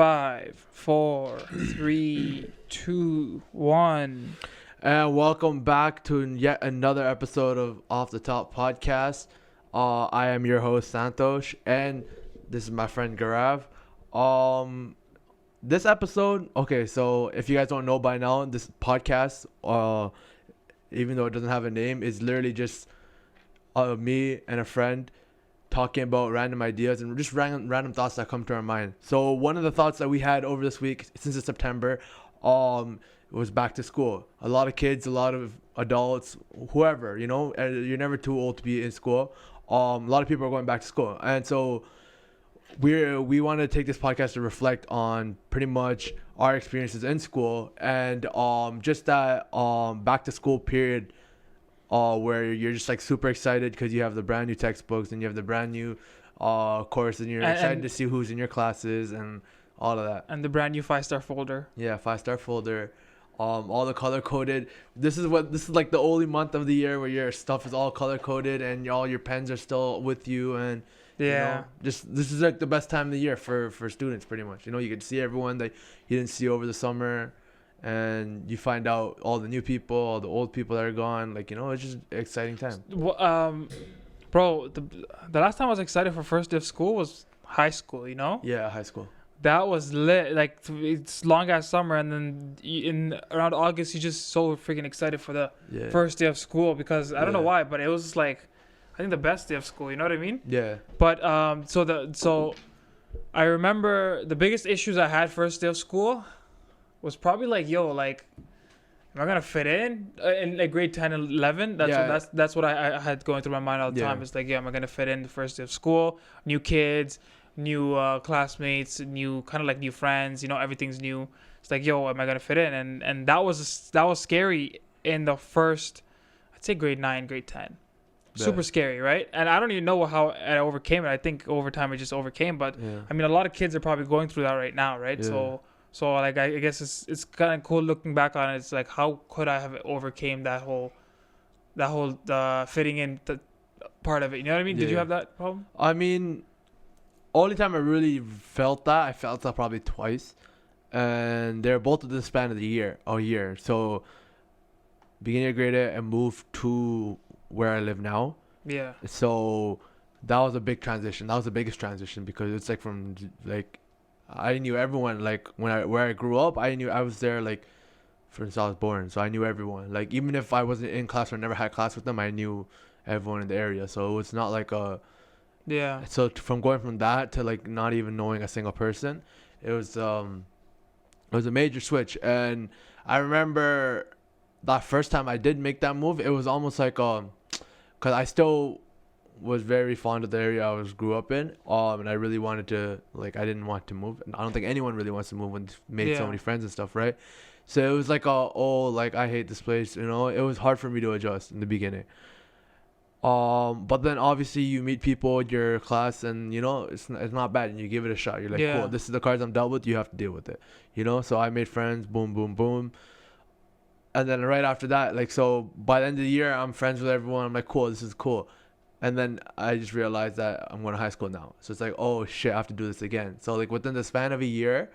5, 4, 3, 2, 1. And welcome back to yet another episode of Off the Top Podcast. I am your host Shanthosh, and this is my friend Gaurav. This episode, okay, so if you guys don't know by now, this podcast, even though it doesn't have a name, is literally just me and a friend talking about random ideas and just random thoughts that come to our mind. So one of the thoughts that we had over this week, since it's September, was back to school. A lot of kids, a lot of adults, whoever, you're never too old to be in school. A lot of people are going back to school, and so we want to take this podcast to reflect on pretty much our experiences in school and just that back to school period. Where you're just like super excited because you have the brand new textbooks and you have the brand new course, and you're excited to see who's in your classes and all of that. And the brand new 5-star folder. Yeah, 5-star folder. All the color coded. This is like the only month of the year where your stuff is all color coded and all your pens are still with you, and this is like the best time of the year for students pretty much. You get to see everyone that you didn't see over the summer. And you find out all the new people, all the old people that are gone. It's just an exciting time. Bro, the last time I was excited for first day of school was high school, Yeah, high school. That was lit. Like, it's long ass summer, and then in around August, you're just so freaking excited for the first day of school because I don't know why, but it was like, I think the best day of school. You know what I mean? Yeah. But so I remember the biggest issues I had first day of school was probably like, am I gonna fit in like grade 10 and 11? That's what I had going through my mind all the time. It's like, am I gonna fit in the first day of school? New kids, new classmates, new friends. Everything's new. It's like, am I gonna fit in? And that was scary in the first, I'd say grade 9, grade 10. Super scary, right? And I don't even know how I overcame it. I think over time I just overcame. But I mean, a lot of kids are probably going through that right now, right? Yeah. So like I guess it's kind of cool looking back on it. It's like, how could I have overcame that whole fitting in part of it? You know what I mean? Yeah. Did you have that problem? I mean, only time I really felt that, probably twice, and they're both within the span of a year. So beginning of grade 8 and moved to where I live now. Yeah. So that was a big transition. That was the biggest transition because it's like from like, I knew everyone. Like where I grew up, I was there like since I was born, so I knew everyone. Like even if I wasn't in class or never had class with them, I knew everyone in the area. So it's not like So from going from that to like not even knowing a single person, it was a major switch. And I remember that first time I did make that move, it was almost like because I still was very fond of the area I grew up in, and I really wanted to, I didn't want to move, and I don't think anyone really wants to move when they've made so many friends and stuff, right? So it was like I hate this place, it was hard for me to adjust in the beginning, but then obviously you meet people in your class, and it's not bad, and you give it a shot. You're like, cool, this is the cards I'm dealt with, you have to deal with it, so I made friends, boom boom boom. And then right after that, so by the end of the year I'm friends with everyone. I'm like, cool, this is cool. And then I just realized that I'm going to high school now. So it's like, oh shit, I have to do this again. So within the span of a year,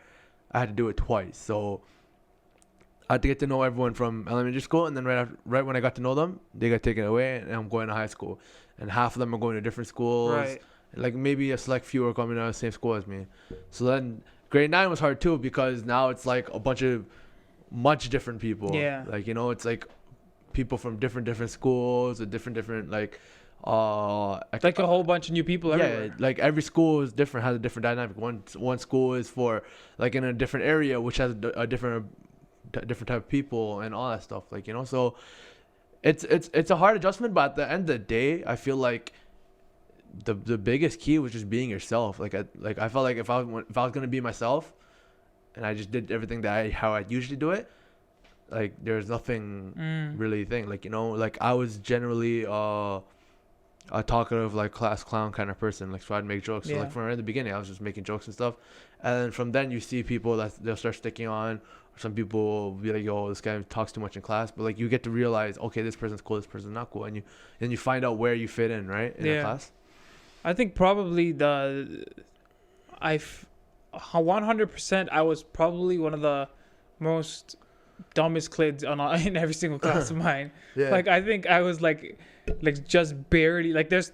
I had to do it twice. So I had to get to know everyone from elementary school, and then right when I got to know them, they got taken away, and I'm going to high school. And half of them are going to different schools. Right. Like maybe a select few are coming out of the same school as me. So then grade 9 was hard too, because now it's like a bunch of much different people. Yeah. It's like people from different schools with different like a whole bunch of new people everywhere. Like every school is different, has a different dynamic. One school is for like in a different area, which has a different type of people and all that stuff. So it's a hard adjustment, but at the end of the day, I feel like the biggest key was just being yourself. I felt like if I was gonna be myself, and I just did everything how I usually do it, there's nothing really thing. I was generally a talkative, class clown kind of person. So I'd make jokes. So from right the beginning, I was just making jokes and stuff. And then from then you see people that they'll start sticking on. Or some people will be like, yo, this guy talks too much in class. But you get to realize, okay, this person's cool, this person's not cool. And you find out where you fit in, right? In a class. I think probably 100%, I was probably one of the most dumbest kids in every single class of mine. Yeah. Like I think I was like just barely like there's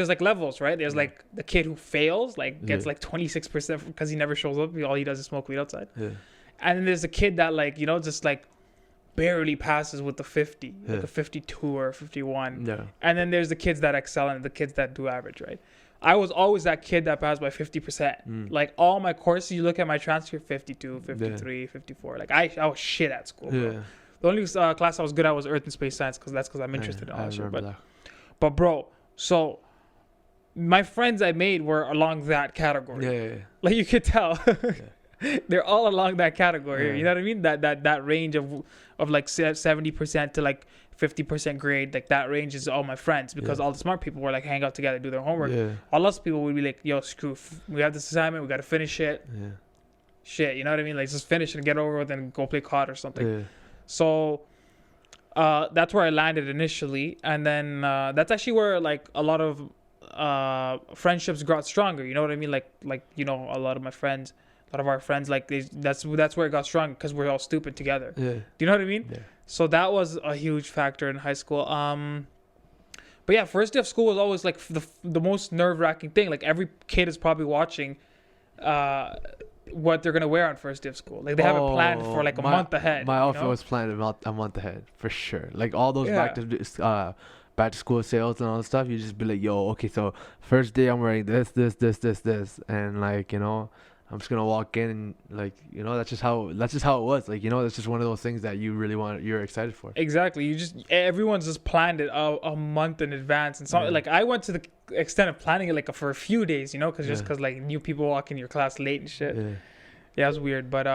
like levels, right? There's like the kid who fails, like gets like 26% because he never shows up. All he does is smoke weed outside. Yeah. And then there's a kid that like just like barely passes with the 50, like Yeah. a 52 or 51. Yeah. And then there's the kids that excel and the kids that do average, right? I was always that kid that passed by 50%. Like all my courses, you look at my transcript, 52, 53, 54. Like I was shit at school, bro. Yeah. The only class I was good at was Earth and Space Science because I'm interested in all that shit. But bro, so my friends I made were along that category. Yeah. Like you could tell. They're all along that category. Yeah. You know what I mean? That range of like 70% to like 50% grade. Like that range is all my friends because all the smart people were like hang out together, do their homework. Yeah. All us people would be like, yo, screw. We have this assignment. We got to finish it. Yeah. Shit. You know what I mean? Like just finish it and get over with and go play COD or something. Yeah. So that's where I landed initially. And then that's actually where like a lot of friendships got stronger. You know what I mean? Like a lot of my friends. A lot of our friends, like that's where it got strong because we're all stupid together. Yeah. Do you know what I mean? Yeah. So that was a huge factor in high school. But yeah, first day of school was always like the most nerve-wracking thing. Like every kid is probably watching what they're gonna wear on first day of school. Like they have it planned for like a month ahead. My outfit was planned a month ahead for sure. Like all those back to school sales and all that stuff. You just be like, yo, okay, so first day I'm wearing this, and like I'm just gonna walk in and like that's just how it was. Like that's just one of those things that you really you're excited for. Exactly. Everyone's just planned it a month in advance, and so like I went to the extent of planning it like for a few days, because like new people walk in your class late and shit. Yeah, it was weird, but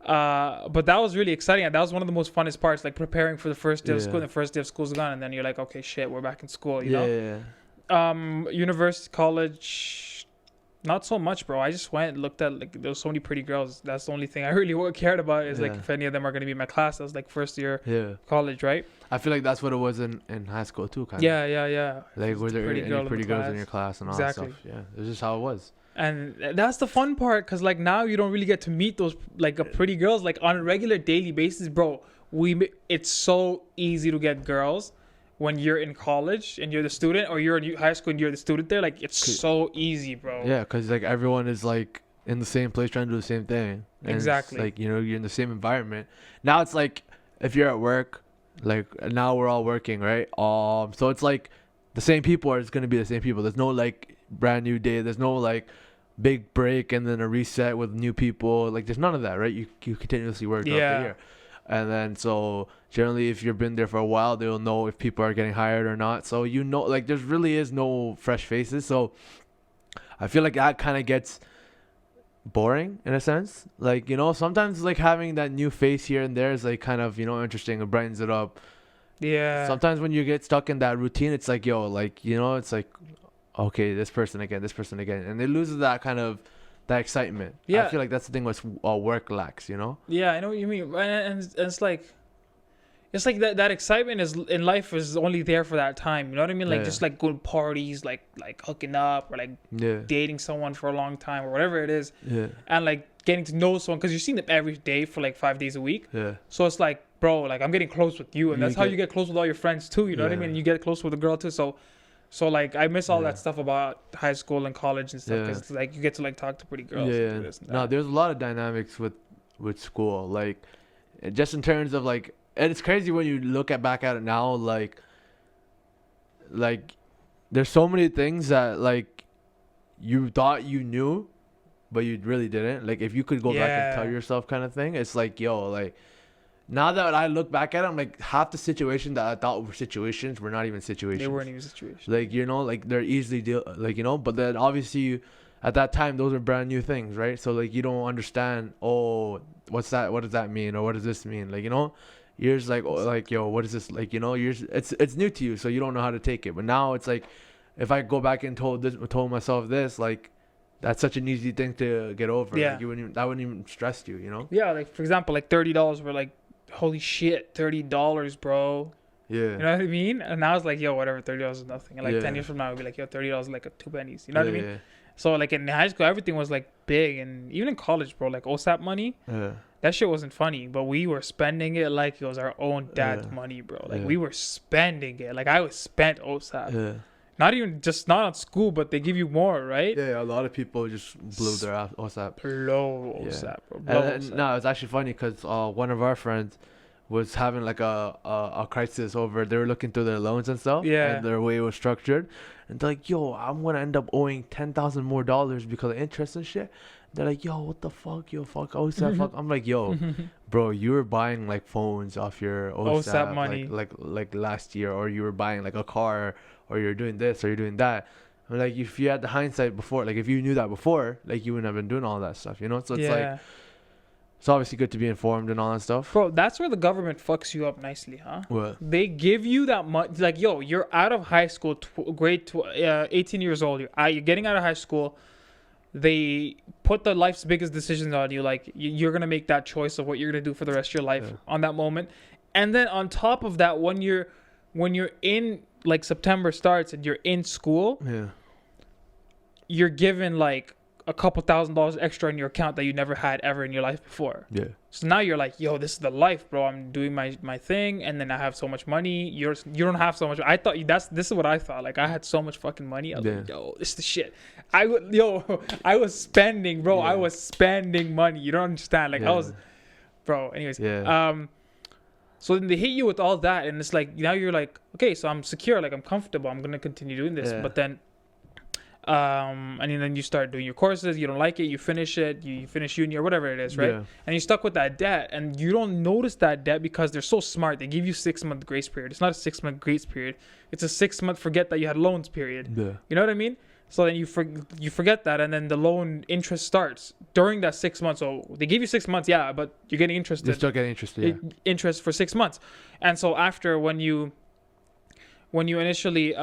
but that was really exciting. And that was one of the most funnest parts, like preparing for the first day of school. And the first day of school's gone, and then you're like, okay, shit, we're back in school. You know. University, college. Not so much, bro. I just went and looked at like there was so many pretty girls. That's the only thing I really cared about is like if any of them are gonna be in my class. That was like first year college, right? I feel like that's what it was in high school too, kind of. Yeah. Like were there any pretty girls in your class and all that stuff? Yeah, it's just how it was. And that's the fun part, cause like now you don't really get to meet those like pretty girls like on a regular daily basis, bro. It's so easy to get girls. When you're in college and you're the student, or you're in high school and you're the student there, like it's so easy, bro. Yeah, because like everyone is like in the same place trying to do the same thing. And exactly. like you're in the same environment. Now it's like if you're at work, like now we're all working, right? So it's like the same people are gonna be the same people. There's no like brand new day. There's no like big break and then a reset with new people. Like there's none of that, right? You continuously work throughout the year. And then so generally if you've been there for a while, they'll know if people are getting hired or not. So like there really is no fresh faces. So I feel like that kind of gets boring in a sense. Like, sometimes like having that new face here and there is like kind of, interesting. It brightens it up. Yeah. Sometimes when you get stuck in that routine, it's like, yo, like, it's like, okay, this person again. And it loses that kind of that excitement. I feel like that's the thing with work lacks, Yeah, I know what you mean. And it's like that excitement is in life is only there for that time. You know what I mean? Like just like going parties, like hooking up or like dating someone for a long time or whatever it is. Yeah. And like getting to know someone because you're seeing them every day for like 5 days a week. Yeah. So it's like, bro, like I'm getting close with you, and that's how you get close with all your friends too. You know what I mean? And you get close with a girl too. So like I miss all that stuff about high school and college and stuff because like you get to like talk to pretty girls. Yeah. And this and that. No, there's a lot of dynamics with school, like just in terms of like, and it's crazy when you look back at it now, like there's so many things that like you thought you knew, but you really didn't. Like if you could go back and tell yourself kind of thing, it's like, yo, like. Now that I look back at it, I'm like half the situations that I thought were situations were not even situations. They weren't even situations. Like, like they're easily but then obviously at that time, those are brand new things, right? So like you don't understand, what's that? What does that mean? Or what does this mean? Like, you're just like, like, yo, what is this? Like, it's new to you. So you don't know how to take it. But now it's like, if I go back and told myself this, like, that's such an easy thing to get over. Yeah. Like that wouldn't even stress you, Yeah. Like for example, like $30 were like, holy shit, $30, bro. Yeah. You know what I mean? And now it's like, yo, whatever, $30 is nothing. And like 10 years from now, it'll be like, yo, $30 is like 2 pennies. You know what I mean? So like in high school, everything was like big, and even in college, bro, like OSAP money, Yeah. that shit wasn't funny, but we were spending it like it was our own dad's money, bro. Like we were spending it. Like I was spent OSAP. Yeah. Not even just not on school, but they give you more, right? Yeah, a lot of people just blew their ass OSAP. Blow Yeah. OSAP, bro. Blow And OSAP. no, it's actually funny because one of our friends was having like a crisis over, they were looking through their loans and stuff. Yeah. And their way it was structured. And they're like, yo, I'm going to end up owing $10,000 more because of interest and shit. They're like, yo, what the fuck? Yo, fuck OSAP, fuck. I'm like, yo, bro, you were buying like phones off your OSAP money. like last year, or you were buying like a car, or you're doing this, or you're doing that. I'm like, if you had the hindsight before, like if you knew that before, like you wouldn't have been doing all that stuff, you know? So it's like, it's obviously good to be informed and all that stuff. Bro, that's where the government fucks you up nicely, huh? What? They give you that money. Like, yo, you're out of high school, 18 years old. You're getting out of high school. They put the life's biggest decisions on you. Like, you're going to make that choice of what you're going to do for the rest of your life on that moment. And then on top of that, when you're in, like, September starts and you're in school, you're given, like, a couple $1,000s extra in your account that you never had ever in your life before. Yeah. So now you're like, yo, this is the life, bro. I'm doing my thing, and then I have so much money. You don't have so much. I thought this is what I thought. Like I had so much fucking money. I was like, yo, this is the shit. I was spending, bro. I was spending money. You don't understand. Like I was, bro. Anyways, so then they hit you with all that, and it's like now you're like, okay, so I'm secure. Like I'm comfortable. I'm gonna continue doing this, but then. And then you start doing your courses, you don't like it, you finish it, you finish uni or whatever it is, right? And you're stuck with that debt, and you don't notice that debt because they're so smart. They give you 6-month grace period. It's not a 6-month grace period. It's a 6-month forget that you had loans period. You know what I mean? So then you forget that, and then the loan interest starts during that 6 months. So they give you 6 months, but you're getting interested. You're still getting interested, interest for 6 months. And so after when you initially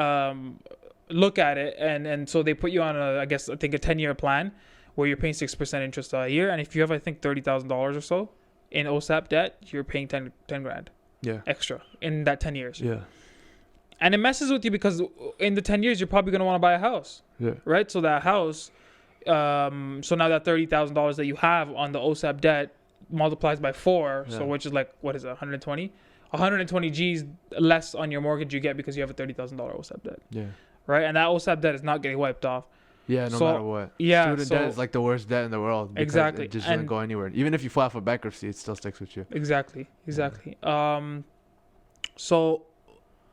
look at it, and so they put you on I think a 10-year plan where you're paying 6% interest a year, and if you have I think $30,000 or so in OSAP debt, you're paying 10 grand extra in that 10 years. And it messes with you because in the 10 years you're probably going to want to buy a house, right? So that house, so now that $30,000 that you have on the OSAP debt multiplies by 4, so which is like, what is it, 120 G's less on your mortgage you get because you have a $30,000 OSAP debt. Right, and that OSAP debt is not getting wiped off. No matter what. Student debt is like the worst debt in the world. Exactly. It just doesn't go anywhere. Even if you file for bankruptcy, it still sticks with you. Exactly. So,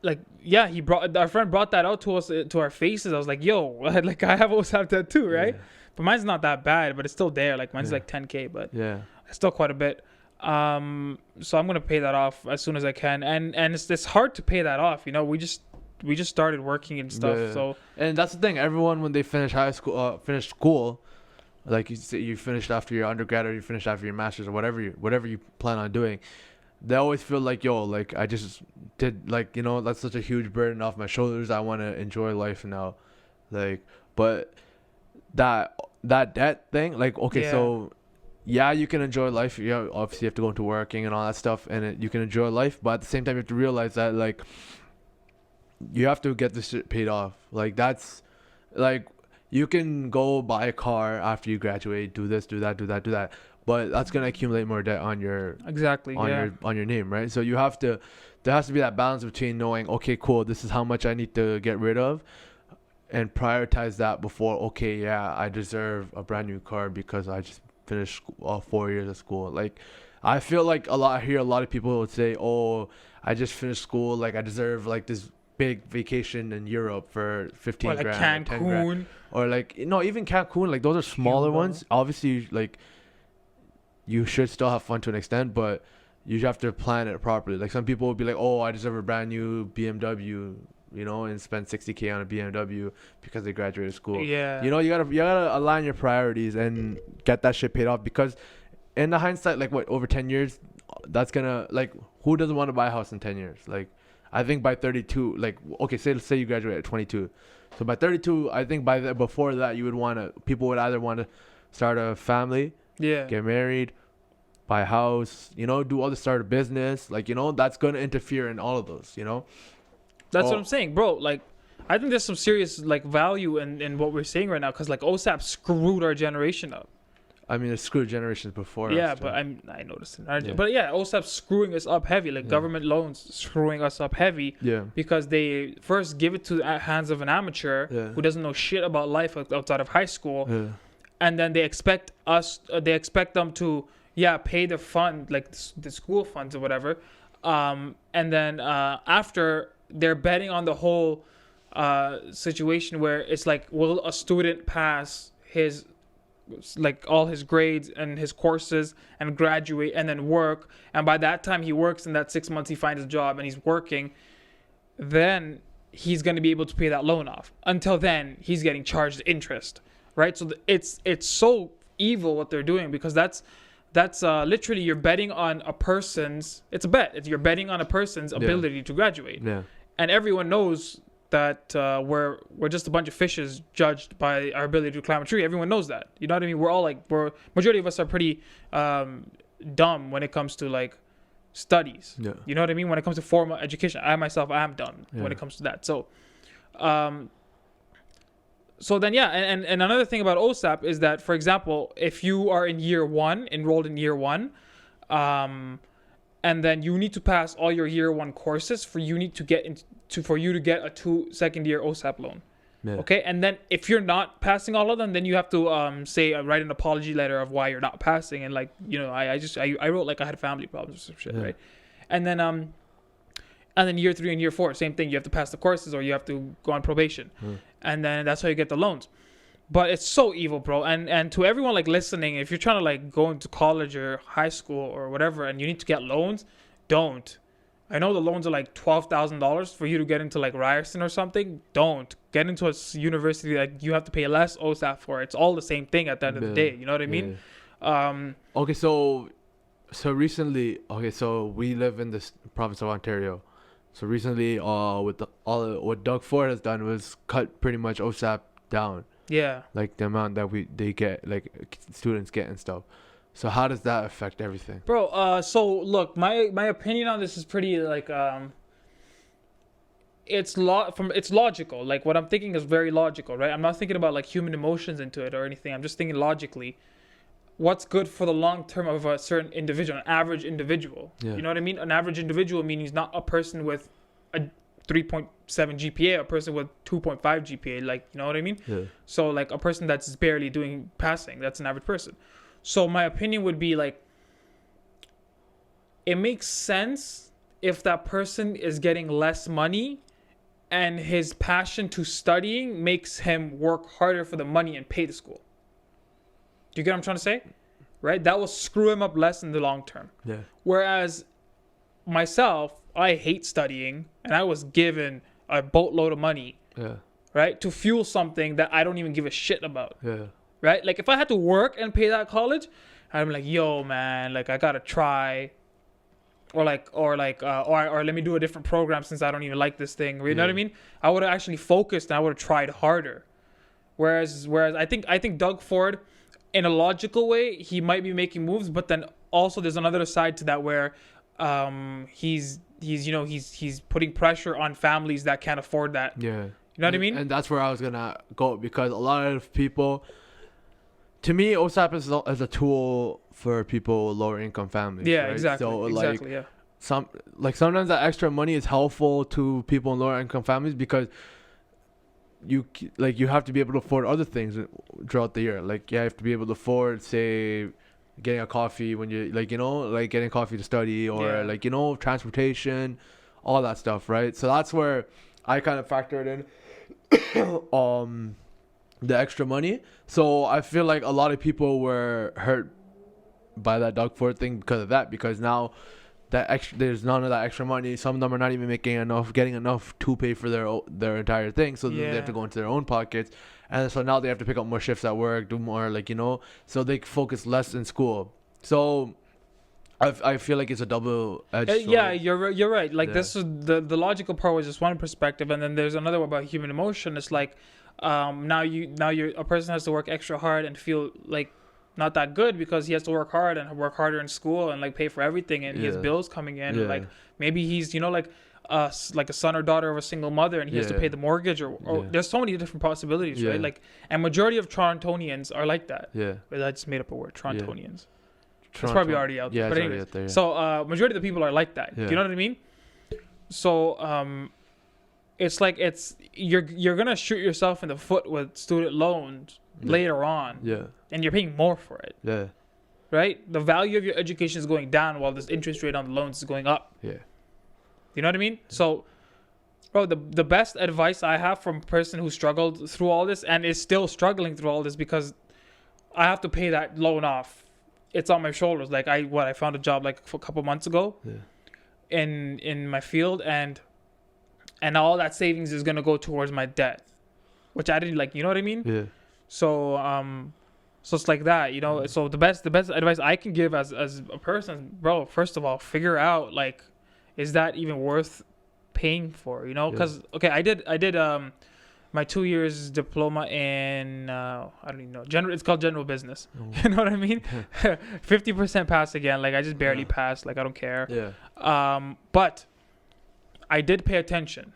like, our friend brought that out to us, to our faces. I was like, yo, like I have OSAP debt too, right? But mine's not that bad, but it's still there. Like mine's like 10K, but it's still quite a bit. So I'm gonna pay that off as soon as I can, and it's hard to pay that off. You know, we just started working and stuff. So, and that's the thing. Everyone, when they finish school, like you finished after your undergrad or you finished after your master's or whatever you plan on doing, they always feel like, yo, like I just did, like, you know, that's such a huge burden off my shoulders. I want to enjoy life now, like, but that debt thing, like, okay, so you can enjoy life. Obviously you have to go into working and all that stuff, and you can enjoy life, but at the same time you have to realize that, like, you have to get this shit paid off. Like, that's, like, you can go buy a car after you graduate, do this, do that, but that's gonna accumulate more debt on your your name, right? So there has to be that balance between knowing, okay, cool, this is how much I need to get rid of, and prioritize that before, I deserve a brand new car because I just finished 4 years of school. Like, I feel like I hear a lot of people would say, oh, I just finished school, like I deserve like this big vacation in Europe for 15 grand, Cancun, or 10 grand, or like, even Cancun, like those are smaller ones. Obviously, like, you should still have fun to an extent, but you have to plan it properly. Like, some people would be like, oh, I deserve a brand new BMW, you know, and spend 60K on a BMW because they graduated school. You know, you gotta align your priorities and get that shit paid off, because in the hindsight, like, what, over 10 years, that's gonna, like, who doesn't want to buy a house in 10 years? Like, I think by 32, like, okay, say you graduate at 22. So by 32, I think before that, people would either want to start a family, get married, buy a house, you know, do all the start a business. Like, you know, that's going to interfere in all of those, you know? That's what I'm saying, bro. Like, I think there's some serious like value in what we're saying right now, because like OSAP screwed our generation up. I mean, it screwed generations before. Yeah, us, but too. I noticed it. Yeah. But yeah, OSAP's screwing us up heavy. Like Yeah. government loans screwing us up heavy Yeah. because they first give it to the hands of an amateur Yeah. who doesn't know shit about life outside of high school, Yeah. and then they expect them to pay the fund, like the school funds or whatever, and then after they're betting on the whole situation where it's like, will a student pass his like all his grades and his courses and graduate and then work, and by that time he works, in that 6 months he finds a job and he's working, then he's going to be able to pay that loan off. Until then he's getting charged interest, right? So it's so evil what they're doing, because that's literally you're betting on a person's, it's a bet, you're betting on a person's ability to graduate. Yeah. And everyone knows that we're just a bunch of fishes judged by our ability to climb a tree. Everyone knows that. You know what I mean? We're all like, majority of us are pretty dumb when it comes to like studies. Yeah. You know what I mean? When it comes to formal education, I myself, I am dumb when it comes to that. So, then and another thing about OSAP is that, for example, if you are enrolled in year one, and then you need to pass all your year one courses for you to get a second year OSAP loan. Yeah. Okay, and then if you're not passing all of them, then you have to write an apology letter of why you're not passing, and like, you know, I wrote like I had family problems or some shit, right? And then year 3 and year 4, same thing. You have to pass the courses or you have to go on probation, and then that's how you get the loans. But it's so evil, bro. And to everyone like listening, if you're trying to like go into college or high school or whatever, and you need to get loans, don't. I know the loans are like $12,000 for you to get into like Ryerson or something. Don't get into a university that you have to pay less OSAP for. It's all the same thing at the end of the day. You know what I mean? Okay, so recently, so we live in this province of Ontario. So recently, what Doug Ford has done was cut pretty much OSAP down. Yeah. Like the amount that they get, like students get and stuff. So how does that affect everything? Bro, so look, my opinion on this is pretty like it's logical. Like what I'm thinking is very logical, right? I'm not thinking about like human emotions into it or anything. I'm just thinking logically. What's good for the long term of a certain individual, an average individual. Yeah. You know what I mean? An average individual means not a person with a 3.7 GPA, a person with 2.5 GPA, like, you know what I mean? Yeah. So like a person that's barely doing passing, that's an average person. So my opinion would be like, it makes sense if that person is getting less money and his passion to studying makes him work harder for the money and pay the school. Do you get what I'm trying to say? Right? That will screw him up less in the long term. Yeah. Whereas myself, I hate studying, and I was given a boatload of money, right, to fuel something that I don't even give a shit about. Yeah. Right? Like if I had to work and pay that college, I'm like, yo, man, like I gotta try, or let me do a different program since I don't even like this thing. You know what I mean? I would have actually focused and I would have tried harder. Whereas I think Doug Ford, in a logical way, he might be making moves, but then also there's another side to that where he's putting pressure on families that can't afford that. Yeah. You know what I mean? And that's where I was gonna go, because a lot of people, to me, OSAP is a tool for people lower income families. Yeah, right? exactly. So exactly, yeah. Sometimes that extra money is helpful to people in lower income families, because you have to be able to afford other things throughout the year. Like you have to be able to afford, say, getting a coffee when you getting coffee to study, or transportation, all that stuff, right? So that's where I kind of factored in the extra money. So I feel like a lot of people were hurt by that Doug Ford thing because of that, because now there's none of that extra money. Some of them are not even getting enough to pay for their entire thing, so then they have to go into their own pockets, and so now they have to pick up more shifts at work, do more, so they focus less in school. So I feel like it's a double-edged sword. Yeah, you're right. Like this is the logical part was just one perspective, and then there's another one about human emotion. It's like now a person has to work extra hard and feel like not that good because he has to work hard and work harder in school and like pay for everything, and he has bills coming in, and like maybe he's like a son or daughter of a single mother, and he has to pay the mortgage, or there's so many different possibilities, right? Like, and majority of Torontonians are like that. Yeah. But I just made up a word, Torontonians. It's Toronto. probably already out there. Yeah, But it's anyways, already out there. Yeah. so majority of the people are like that. Yeah. Do you know what I mean? So it's like you're gonna shoot yourself in the foot with student loans later on. Yeah. And you're paying more for it. Yeah. Right? The value of your education is going down while this interest rate on the loans is going up. Yeah. You know what I mean? So, bro, the best advice I have from a person who struggled through all this and is still struggling through all this, because I have to pay that loan off. It's on my shoulders. Like I found a job like a couple months ago in my field, and all that savings is gonna go towards my debt, which I didn't like. You know what I mean? Yeah. So so it's like that, you know. So the best advice I can give as a person, bro, first of all, figure out, like, is that even worth paying for, you know? Because okay, I did my 2 years diploma in I don't even know, it's called general business. You know what I mean? 50% pass again, like I just barely passed, like I don't care. But I did pay attention,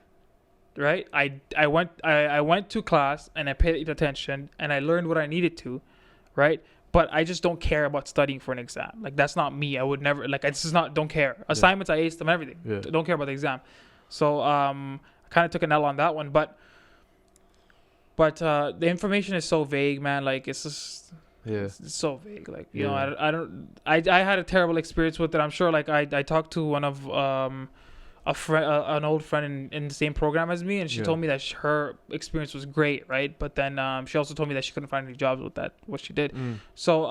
right? I went to class and I paid attention and I learned what I needed to, right? But I just don't care about studying for an exam. Like, that's not me. I would never, like, it's just not, don't care. Assignments, I aced them, everything. Don't care about the exam. So I kind of took an L on that one. But the information is so vague, man. Like, it's just, it's so vague. Like, you know, I had a terrible experience with it. I'm sure, like, I talked to one of an old friend in the same program as me, and she told me that her experience was great, right? But then she also told me that she couldn't find any jobs with what she did. So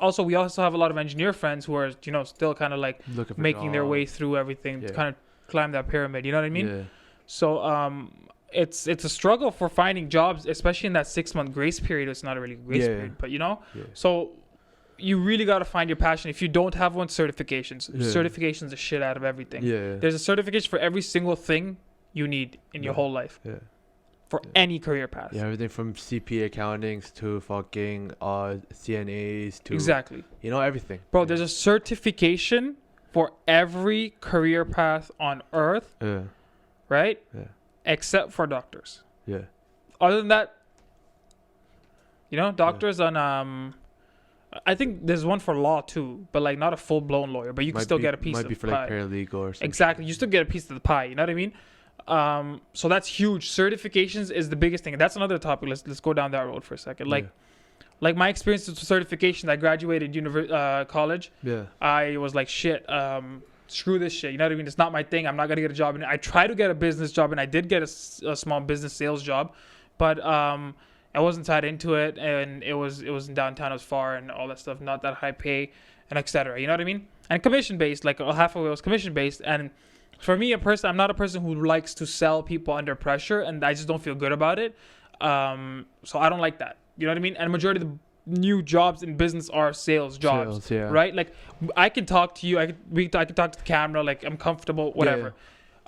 also we also have a lot of engineer friends who are, you know, still kind of like making their way through everything to kind of climb that pyramid, you know what I mean? So it's a struggle for finding jobs, especially in that 6-month grace period. It's not a really grace period, but you know, so you really got to find your passion. If you don't have one, certifications. Certifications the shit out of everything. There's a certification for every single thing you need in your whole life. For any career path. Everything from CPA accountings to fucking CNAs to exactly. You know, everything. Bro, there's a certification for every career path on earth. Right? Except for doctors. Other than that, you know, doctors on I think there's one for law too, but like not a full blown lawyer, but you can still get a piece of the pie. Might be for like paralegal or something. Exactly, you still get a piece of the pie. You know what I mean? So that's huge. Certifications is the biggest thing, and that's another topic. Let's go down that road for a second. Like my experience with certifications. I graduated college. I was like, shit. Screw this shit. You know what I mean? It's not my thing. I'm not gonna get a job. And I tried to get a business job, and I did get a small business sales job, but I wasn't tied into it, and it was in downtown, it was far, and all that stuff, not that high pay, and etc. You know what I mean? And commission based, like half of it was commission based. And for me, I'm not a person who likes to sell people under pressure, and I just don't feel good about it. So I don't like that. You know what I mean? And majority of the new jobs in business are sales jobs, right? Like I can talk to you, I can talk to the camera, like I'm comfortable, whatever.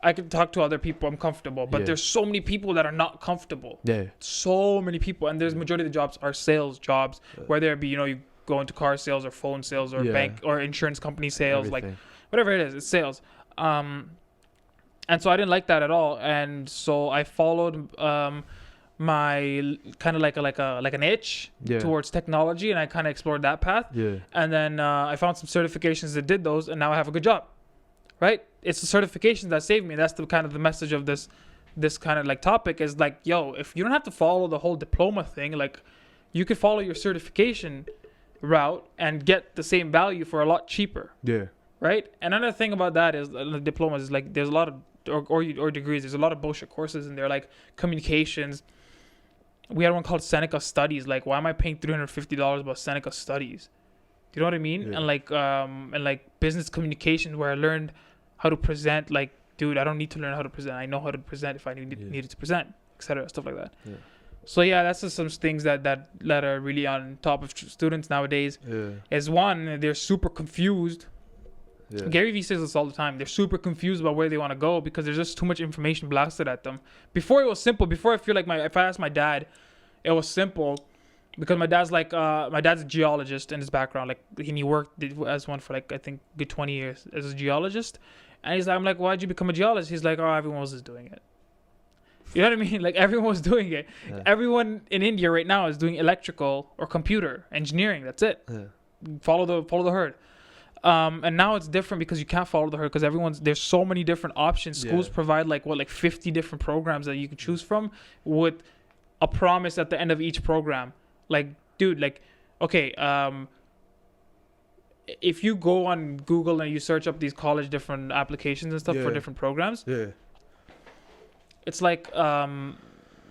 I can talk to other people, I'm comfortable, but there's so many people that are not comfortable. So many people, and there's majority of the jobs are sales jobs, whether it be, you know, you go into car sales or phone sales or bank or insurance company sales, everything. Like whatever it is, it's sales. And so I didn't like that at all, and so I followed my kind of like an itch towards technology, and I kind of explored that path. And then I found some certifications that did those, and now I have a good job. Right? It's the certifications that saved me. That's the kind of the message of this kind of like topic is like, yo, if you don't have to follow the whole diploma thing, like you could follow your certification route and get the same value for a lot cheaper. Right? And another thing about that is the diplomas is like there's a lot of or degrees. There's a lot of bullshit courses in there, like communications. We had one called Seneca Studies. Like, why am I paying $350 about Seneca Studies? Do you know what I mean? And like business communications, where I learned how to present. Like, dude, I don't need to learn how to present. I know how to present if I needed to present, etc. Stuff like that. So that's just some things that are really on top of students nowadays. Is one, they're super confused. Gary Vee says this all the time. They're super confused about where they want to go because there's just too much information blasted at them. Before it was simple. Before, I feel like if I asked my dad, it was simple. because my dad's a geologist in his background, like, and he worked as one for like I think good 20 years as a geologist, and he's like, I'm like, why'd you become a geologist? He's like, oh, everyone else is doing it. You know what I mean? Like everyone was doing it. Yeah. Everyone in India right now is doing electrical or computer engineering. That's it. Yeah. Follow the herd. And now it's different because you can't follow the herd because there's so many different options. Schools provide like 50 different programs that you can choose from with a promise at the end of each program. Like, dude, like, okay, if you go on Google and you search up these college different applications and stuff for different programs, it's like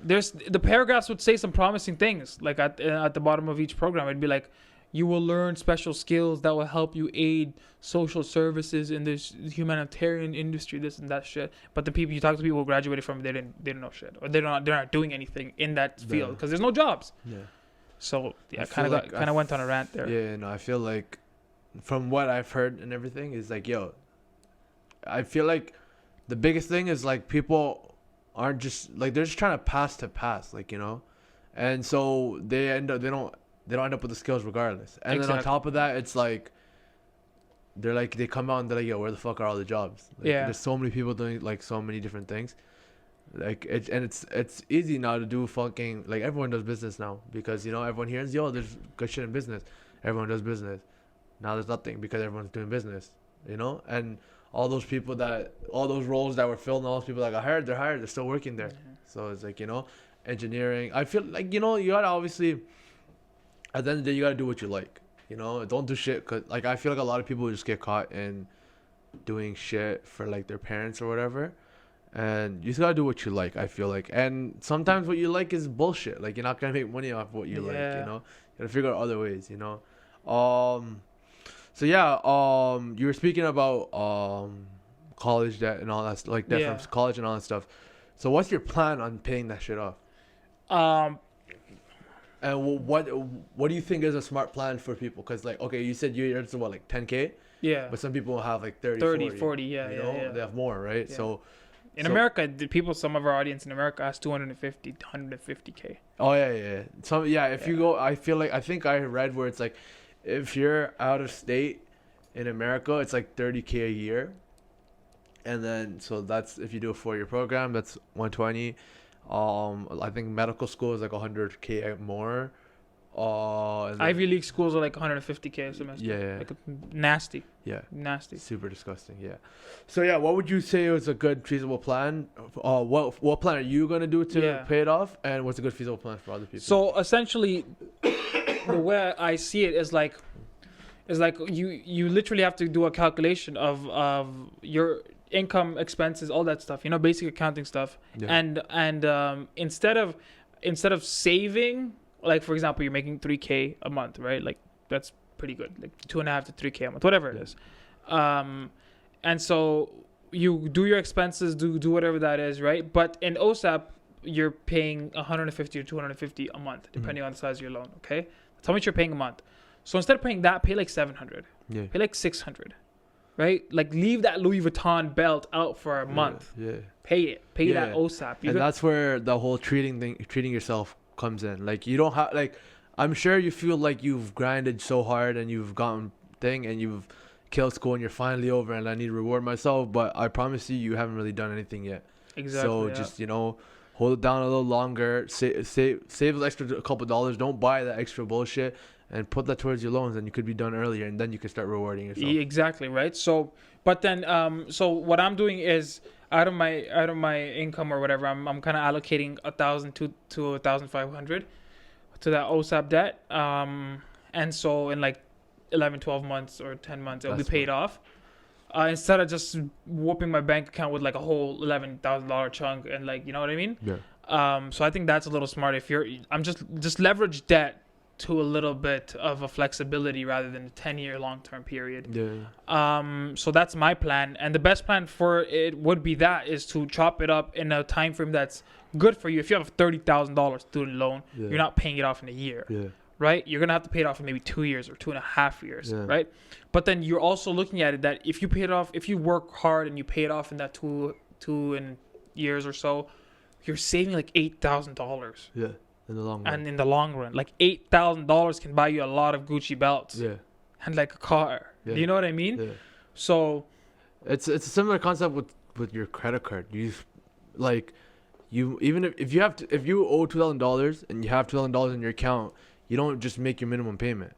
there's the paragraphs would say some promising things. Like at the bottom of each program, it'd be like, you will learn special skills that will help you aid social services in this humanitarian industry, this and that shit. But the people you talk to, people who graduated from, they didn't know shit, or they're not doing anything in that field because there's no jobs. Yeah. So yeah, kind of went on a rant there. Yeah, no, I feel like from what I've heard and everything is like, yo, I feel like the biggest thing is like people aren't just like they're just trying to pass, like, you know, and so they don't end up with the skills regardless. And then on top of that, it's like they come out and they're like, yo, where the fuck are all the jobs? Like, there's so many people doing like so many different things. Like it's easy now to do fucking like everyone does business now because, you know, everyone hears, yo, there's good shit in business. Everyone does business. Now there's nothing because everyone's doing business, you know? And all those roles that were filled and all those people that got hired, they're still working there. Mm-hmm. So it's like, you know, engineering. I feel like, you know, you gotta obviously, at the end of the day, you gotta do what you like, you know? Don't do shit, cause like I feel like a lot of people just get caught in doing shit for like their parents or whatever. And you just gotta do what you like, I feel like. And sometimes what you like is bullshit. Like, you're not gonna make money off what you like, you know? You gotta figure out other ways, you know? So yeah, you were speaking about college debt and all that, like debt from college and all that stuff. So what's your plan on paying that shit off? And what do you think is a smart plan for people? Because like, okay, you said yours is what, like 10K? Yeah. But some people have like 30, 40, yeah, you know? Yeah. They have more, right? Yeah. So in America, some of our audience in America has 250 to 150K. Oh yeah. If you go, I think I read where it's like, if you're out of state in America, it's like 30K a year. And then, so that's, if you do a 4-year program, that's 120. I think medical school is like 100K more. Ivy League schools are like 150K a semester. Yeah. Like nasty. Yeah. Nasty. Super disgusting. Yeah. So yeah, what would you say was a good feasible plan? What plan are you gonna do to pay it off? And what's a good feasible plan for other people? So essentially, the way I see it is like you literally have to do a calculation of your income, expenses, all that stuff, you know, basic accounting stuff. And instead of saving, like for example, you're making 3K a month, right? Like that's pretty good, like 2.5 to 3K a month, whatever it is. And so you do your expenses, do whatever that is, right? But in OSAP, you're paying 150 or 250 a month, depending on the size of your loan. Okay, that's how much you're paying a month. So instead of paying that, pay like 700. Pay like 600, right? Like leave that Louis Vuitton belt out for a month. Pay that OSAP. And that's where the whole treating yourself comes in. Like you don't have, like, I'm sure you feel like you've grinded so hard and you've gotten and you've killed school and you're finally over and I need to reward myself, but I promise you haven't really done anything yet. Exactly. So just, you know, hold it down a little longer, save those extra a couple dollars, don't buy that extra bullshit, and put that towards your loans, and you could be done earlier, and then you can start rewarding yourself. Exactly, right? So, but then, so what I'm doing is out of my income or whatever, I'm kind of allocating 1,000 to 1,500 to that OSAP debt, and so in like 11, 12 months or 10 months, it'll be paid off. Instead of just whooping my bank account with like a whole $11,000 chunk, and like, you know what I mean? Yeah. So I think that's a little smart. I'm just leverage debt to a little bit of a flexibility rather than a 10-year long-term period. So that's my plan, and the best plan for it would be is to chop it up in a time frame that's good for you. If you have a $30,000 student loan, you're not paying it off in a year. Right? You're gonna have to pay it off in maybe 2 years or 2.5 years, right? But then you're also looking at it that if you pay it off, if you work hard and you pay it off in that two years or so, you're saving like $8,000. In the long run. And in the long run, like $8,000 can buy you a lot of Gucci belts. Yeah. And like a car. Yeah. Do you know what I mean? Yeah. So It's a similar concept with your credit card. If you owe $2,000 and you have $2,000 in your account, you don't just make your minimum payment.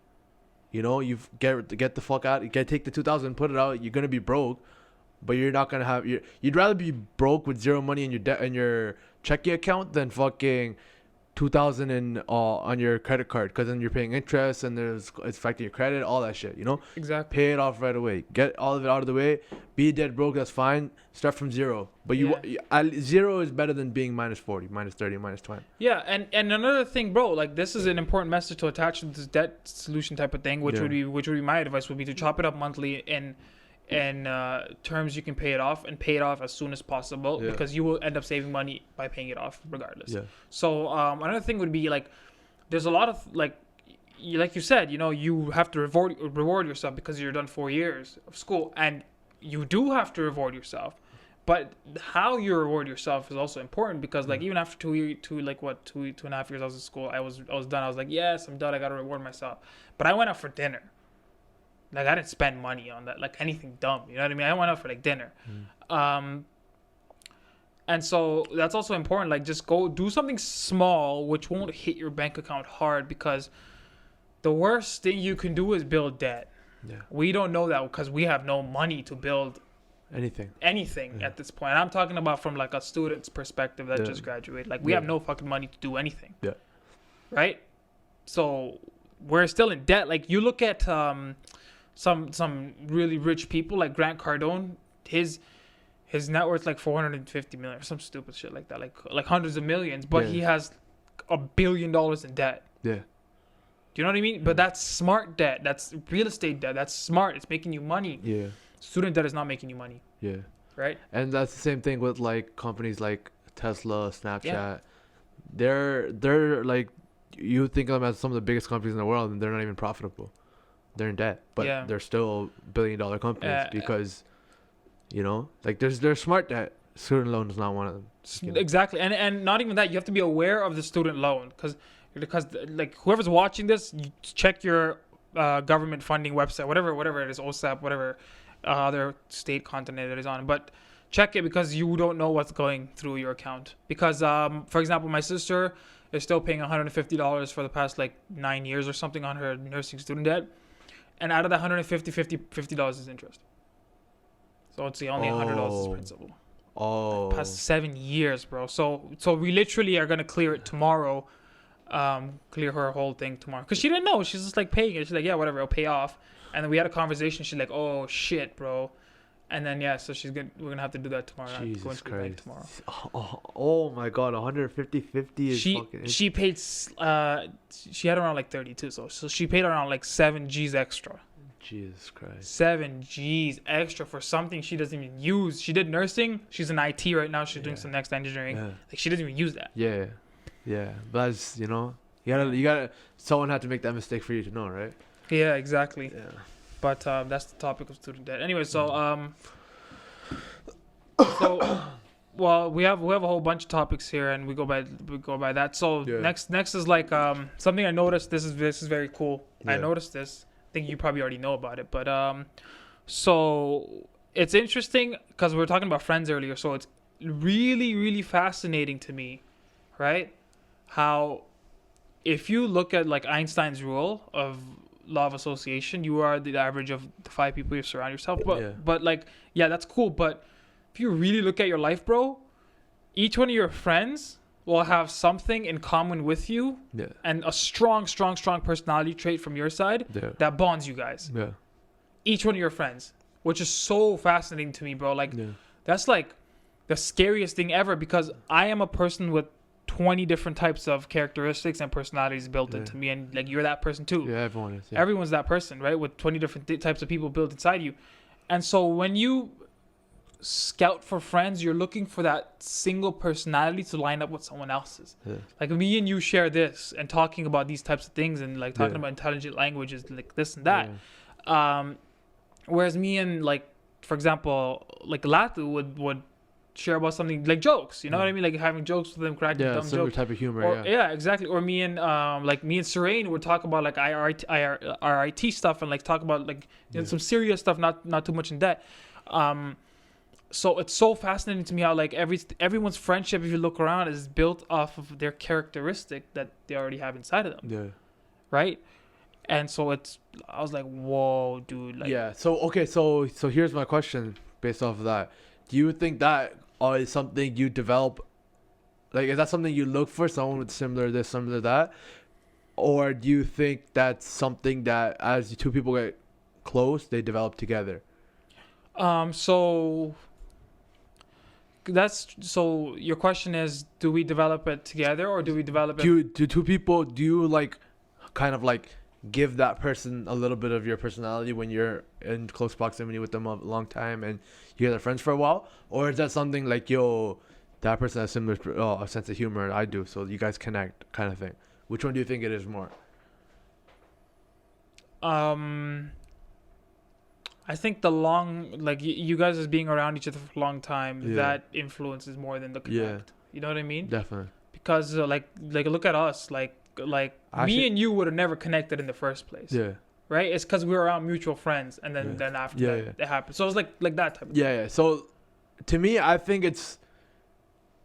You know, you get the fuck out. You gotta take the 2,000, put it out. You're gonna be broke, but you're not gonna have you'd rather be broke with zero money in your checking account than fucking 2,000 on your credit card, because then you're paying interest and it's affecting your credit, all that shit. You know, exactly. Pay it off right away. Get all of it out of the way. Be dead broke. That's fine. Start from zero. But zero is better than being minus 40, minus 30, minus 20. Yeah, and another thing, bro. Like, this is an important message to attach to this debt solution type of thing, which would be my advice would be to chop it up monthly in terms you can pay it off, and pay it off as soon as possible, because you will end up saving money by paying it off regardless. Yeah. So another thing would be, like, there's a lot of like you said, you know, you have to reward yourself because you're done 4 years of school, and you do have to reward yourself, but how you reward yourself is also important, because like even after 2.5 years I was in school, I was done. I was like, yes, I'm done. I gotta reward myself. But I went out for dinner. Like, I didn't spend money on that, like anything dumb. You know what I mean? I went out for like dinner. And so that's also important. Like, just go do something small, which won't hit your bank account hard, because the worst thing you can do is build debt. Yeah. We don't know that because we have no money to build anything at this point. And I'm talking about from like a student's perspective that just graduated. Like, we have no fucking money to do anything. Yeah. Right? So we're still in debt. Like, you look at some really rich people like Grant Cardone, his net worth like 450 million or some stupid shit like that, like hundreds of millions, but he has $1 billion in debt. Yeah. Do you know what I mean? But that's smart debt. That's real estate debt. That's smart. It's making you money. Yeah. Student debt is not making you money. Yeah. Right? And that's the same thing with like companies like Tesla, Snapchat. Yeah. They're like, you think of them as some of the biggest companies in the world, and they're not even profitable. They're in debt, but they're still $1 billion companies, because, you know, like they're smart debt. Student loan is not one of them. Exactly. And not even that, you have to be aware of the student loan, because like whoever's watching this, you check your government funding website, whatever it is, OSAP, whatever other state continent it is on, but check it, because you don't know what's going through your account. Because for example, my sister is still paying $150 for the past like 9 years or something on her nursing student debt, and out of that $50 is interest. So it's the only $100 is principal. Past 7 years, bro. So we literally are gonna clear it tomorrow. Clear her whole thing tomorrow, because she didn't know. She's just like paying it. She's like, yeah, whatever, I'll pay off. And then we had a conversation. She's like, oh shit, bro. And then so we're gonna have to do that tomorrow. Jesus Christ. Tomorrow. Oh my god, 150 is fucking. She paid. She had around like 32, so she paid around like 7 G's extra. Jesus Christ. 7 G's extra for something she doesn't even use. She did nursing. She's in IT right now. She's doing some next engineering. Yeah. Like, she doesn't even use that. Yeah. Yeah, but that's, you know, you gotta. Someone had to make that mistake for you to know, right? Yeah, exactly. Yeah. But that's the topic of student debt. Anyway, well, we have a whole bunch of topics here, and we go by that. So next is like something I noticed. This is very cool. Yeah. I noticed this. I think you probably already know about it, but so it's interesting because we were talking about friends earlier. So it's really, really fascinating to me, right? How if you look at like Einstein's rule of law of association, you are the average of the 5 people you surround yourself. But like, yeah, that's cool. But if you really look at your life, bro, each one of your friends will have something in common with you, and a strong personality trait from your side that bonds you guys. Yeah. Each one of your friends, which is so fascinating to me, bro. Like, that's like the scariest thing ever, because I am a person with 20 different types of characteristics and personalities built into me, and like, you're that person too. Yeah, everyone is. Yeah. Everyone's that person, right? With 20 different types of people built inside you. And so when you scout for friends, you're looking for that single personality to line up with someone else's. Yeah. Like, me and you share this, and talking about these types of things, and like talking about intelligent languages, like this and that. Whereas me and, like, for example, like Latu would share about something like jokes. You know what I mean? Like having jokes with them, cracking dumb similar jokes. type of humor. Or, yeah. exactly. Or me and Surane would talk about like RIT stuff and like talk about like some serious stuff, not too much in debt. So it's so fascinating to me how like everyone's friendship, if you look around, is built off of their characteristic that they already have inside of them. Yeah. Right. And so I was like, whoa, dude. Like, yeah. So okay. So here's my question based off of that. Do you think that is something you develop? Like, is that something you look for? Someone with similar this, similar that, or do you think that's something that as the two people get close, they develop together? So your question is, do we develop it together or do we develop it? Do two people, do you like kind of like give that person a little bit of your personality when you're in close proximity with them a long time and you guys are friends for a while? Or is that something like, yo, that person has similar a sense of humor and I do, so you guys connect kind of thing? Which one do you think it is more? I think the you guys as being around each other for a long time, that influences more than the connect. You know what I mean? Definitely. Because like look at us, like me and you would have never connected in the first place. Yeah. Right? It's because we were around mutual friends, and then after that it happened. So it's like that type of thing. Yeah. So to me, I think it's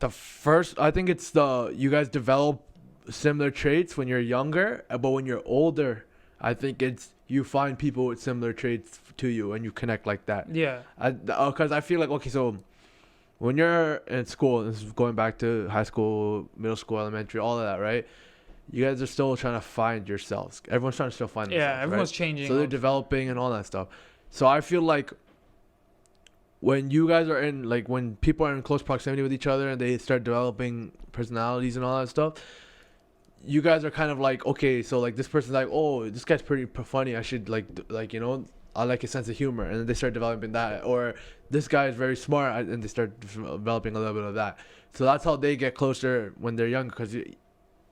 you guys develop similar traits when you're younger, but when you're older, I think it's you find people with similar traits to you and you connect like that. Yeah. Because I feel like, okay, so when you're in school, this is going back to high school, middle school, elementary, all of that, right? You guys are still trying to find yourselves. Everyone's trying to still find themselves. Yeah, everyone's right? changing. So they're developing and all that stuff. So I feel like when you guys are in, like, when people are in close proximity with each other and they start developing personalities and all that stuff, you guys are kind of like, okay, so like this person's like, oh, this guy's pretty funny. I should like, you know, I like his sense of humor, and then they start developing that. Or this guy is very smart, and they start developing a little bit of that. So that's how they get closer when they're young, because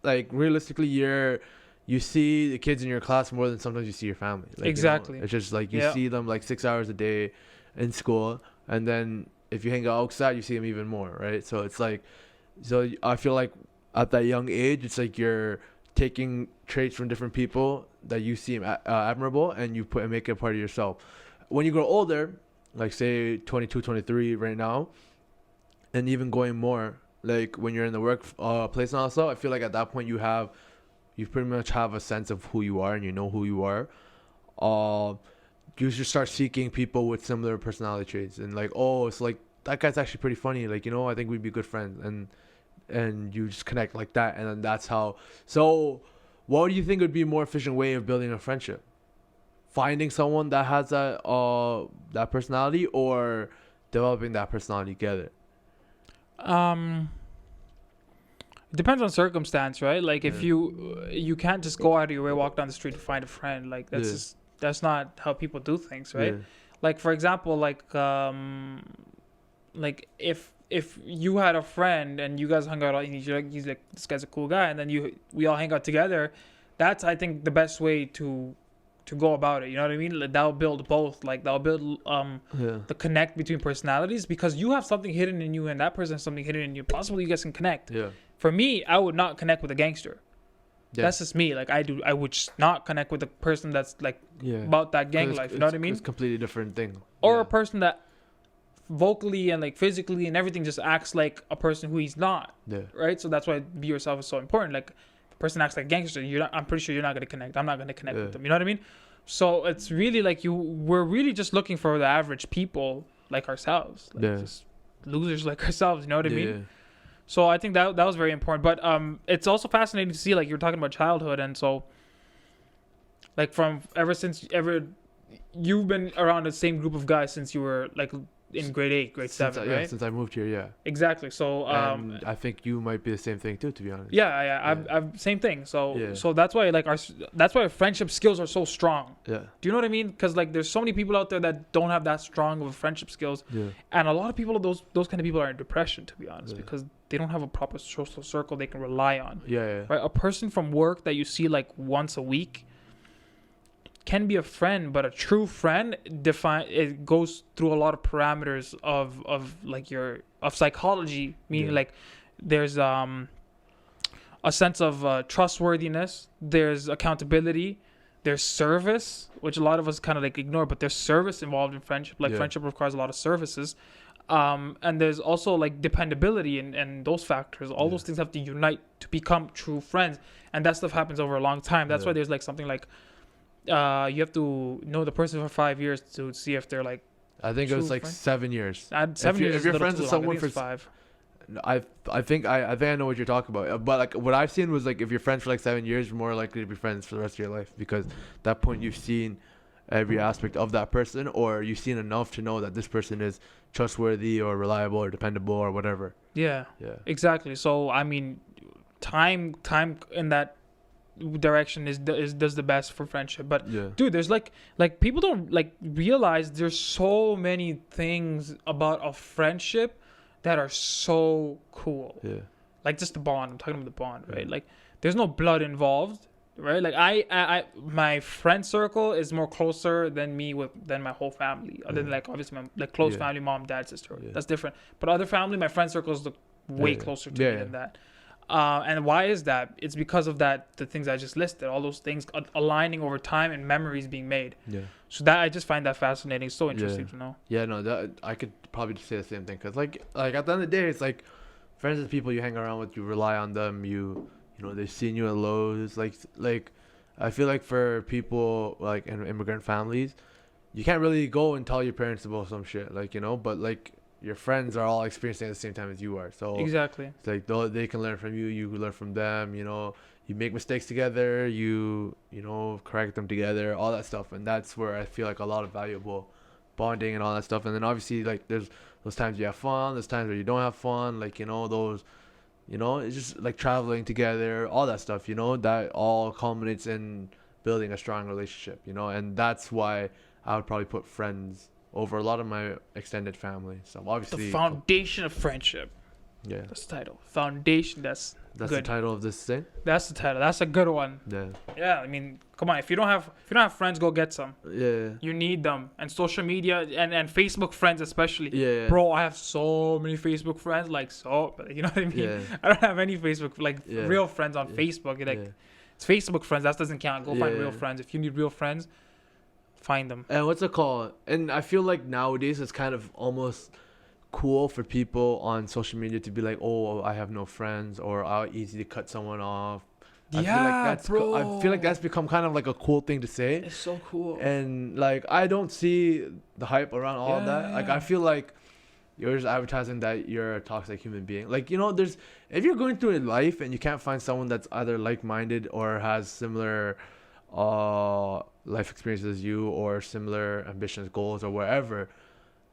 like realistically, you see the kids in your class more than sometimes you see your family. Like, exactly. You know, it's just like you see them like 6 hours a day in school, and then if you hang out outside, you see them even more, right? So it's like, so I feel like at that young age, it's like you're taking traits from different people that you seem admirable, and you put and make it part of yourself. When you grow older, like say 22, 23 right now, and even going more, like when you're in the work place and all that stuff, I feel like at that point you pretty much have a sense of who you are, and you know who you are. You just start seeking people with similar personality traits, and like, oh, it's like that guy's actually pretty funny, like, you know, I think we'd be good friends, and you just connect like that, and then that's how. So what do you think would be a more efficient way of building a friendship? Finding someone that has that personality, or developing that personality together? It depends on circumstance, right? Like if you can't just go out of your way, walk down the street to find a friend. Like that's not how people do things, right? Like for example, like if you had a friend and you guys hung out and he's like, this guy's a cool guy, and then we all hang out together, that's, I think, the best way to go about it. You know what I mean? Like, that'll build both. Like that'll build the connect between personalities, because you have something hidden in you and that person has something hidden in you. Possibly you guys can connect. Yeah. For me, I would not connect with a gangster. Yeah. That's just me. Like I would just not connect with a person that's like about that gang life. You know what I mean? It's a completely different thing. Or a person that vocally and like physically and everything just acts like a person who he's not. Yeah. Right? So that's why be yourself is so important. Like if a person acts like a gangster, I'm pretty sure you're not gonna connect. I'm not gonna connect with them. You know what I mean? So it's really like we're really just looking for the average people like ourselves. Like just losers like ourselves, you know what I mean? Yeah. So I think that was very important. But it's also fascinating to see, like, you're talking about childhood, and so like you've been around the same group of guys since you were like in grade 8, grade 7, right? Since I moved here, yeah. Exactly. So and I think you might be the same thing too, to be honest. Yeah. I've same thing. So so that's why that's why our friendship skills are so strong. Yeah. Do you know what I mean? Because like there's so many people out there that don't have that strong of a friendship skills. Yeah. And a lot of people, those kind of people are in depression, to be honest, because they don't have a proper social circle they can rely on. Yeah. Right. A person from work that you see like once a week, can be a friend, but a true friend it goes through a lot of parameters of like of psychology, meaning like there's a sense of trustworthiness, there's accountability, there's service, which a lot of us kind of like ignore, but there's service involved in friendship. Like friendship requires a lot of services. And there's also like dependability and those factors. All those things have to unite to become true friends. And that stuff happens over a long time. That's why there's like something like you have to know the person for 5 years to see if they're like. I think it was like 7 years. 7 years. If you're friends with someone for 5. I think I know what you're talking about. But like what I've seen was like if you're friends for like 7 years, you're more likely to be friends for the rest of your life, because at that point you've seen every aspect of that person, or you've seen enough to know that this person is trustworthy or reliable or dependable or whatever. Yeah. Exactly. So I mean, time in that direction does the best for friendship. But dude, there's like people don't like realize there's so many things about a friendship that are so cool. Like just the bond. I'm talking about the bond, right? Like there's no blood involved, right? Like I my friend circle is more closer than my whole family. Other than like obviously my like close family, mom, dad, sister. That's different. But other family, my friend circle is way closer to me than that. And why is that? It's because of the things I just listed, all those things aligning over time and memories being made. So that I just find that fascinating. It's so interesting to know. That I could probably say the same thing, because like at the end of the day, it's like friends are people you hang around with, you rely on them, you know they've seen you at lows. Like I feel like for people like in immigrant families, you can't really go and tell your parents about some shit, like, you know, but like your friends are all experiencing it at the same time as you are. So exactly, it's like they can learn from you, you can learn from them. You know, you make mistakes together, you know, correct them together, all that stuff. And that's where I feel like a lot of valuable bonding and all that stuff. And then obviously like there's those times you have fun, there's times where you don't have fun, like, you know, those, you know, it's just like traveling together, all that stuff, you know, that all culminates in building a strong relationship, you know. And that's why I would probably put friends over a lot of my extended family. So obviously the foundation of friendship. Yeah, that's the title. Foundation. That's good. The title of this thing. That's the title. That's a good one. Yeah. I mean, come on. If you don't have friends, go get some. You need them. And social media and Facebook friends especially. Bro, I have so many Facebook friends. Like, so, you know what I mean? I don't have any Facebook real friends on Facebook. Like, it's Facebook friends. That doesn't count. Go find real friends. If you need real friends, find them. And what's it called? And I feel like nowadays it's kind of almost cool for people on social media to be like, oh, I have no friends, or I'll easy to cut someone off. Bro. I feel like that's become kind of like a cool thing to say. It's so cool. And like I don't see the hype around all of that. Like I feel like you're just advertising that you're a toxic human being. Like, you know, if you're going through life and you can't find someone that's either like-minded or has similar life experiences as you, or similar ambitions, goals, or wherever,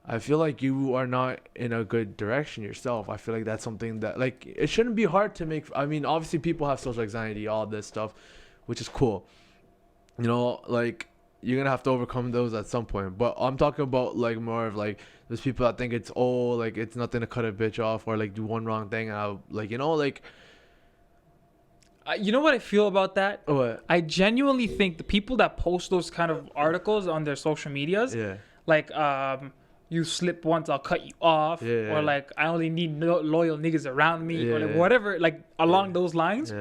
I feel like you are not in a good direction yourself. I feel like that's something that, like, it shouldn't be hard to make. I mean, obviously people have social anxiety, all this stuff, which is cool. You know, like, you're going to have to overcome those at some point. But I'm talking about, like, more of, like, there's people that think it's, oh, like, it's nothing to cut a bitch off, or, like, do one wrong thing. Like, you know, like. You know what I feel about that? What? I genuinely think the people that post those kind of articles on their social medias, like, you slip once, I'll cut you off, or like, I only need loyal niggas around me, or like whatever, like along those lines.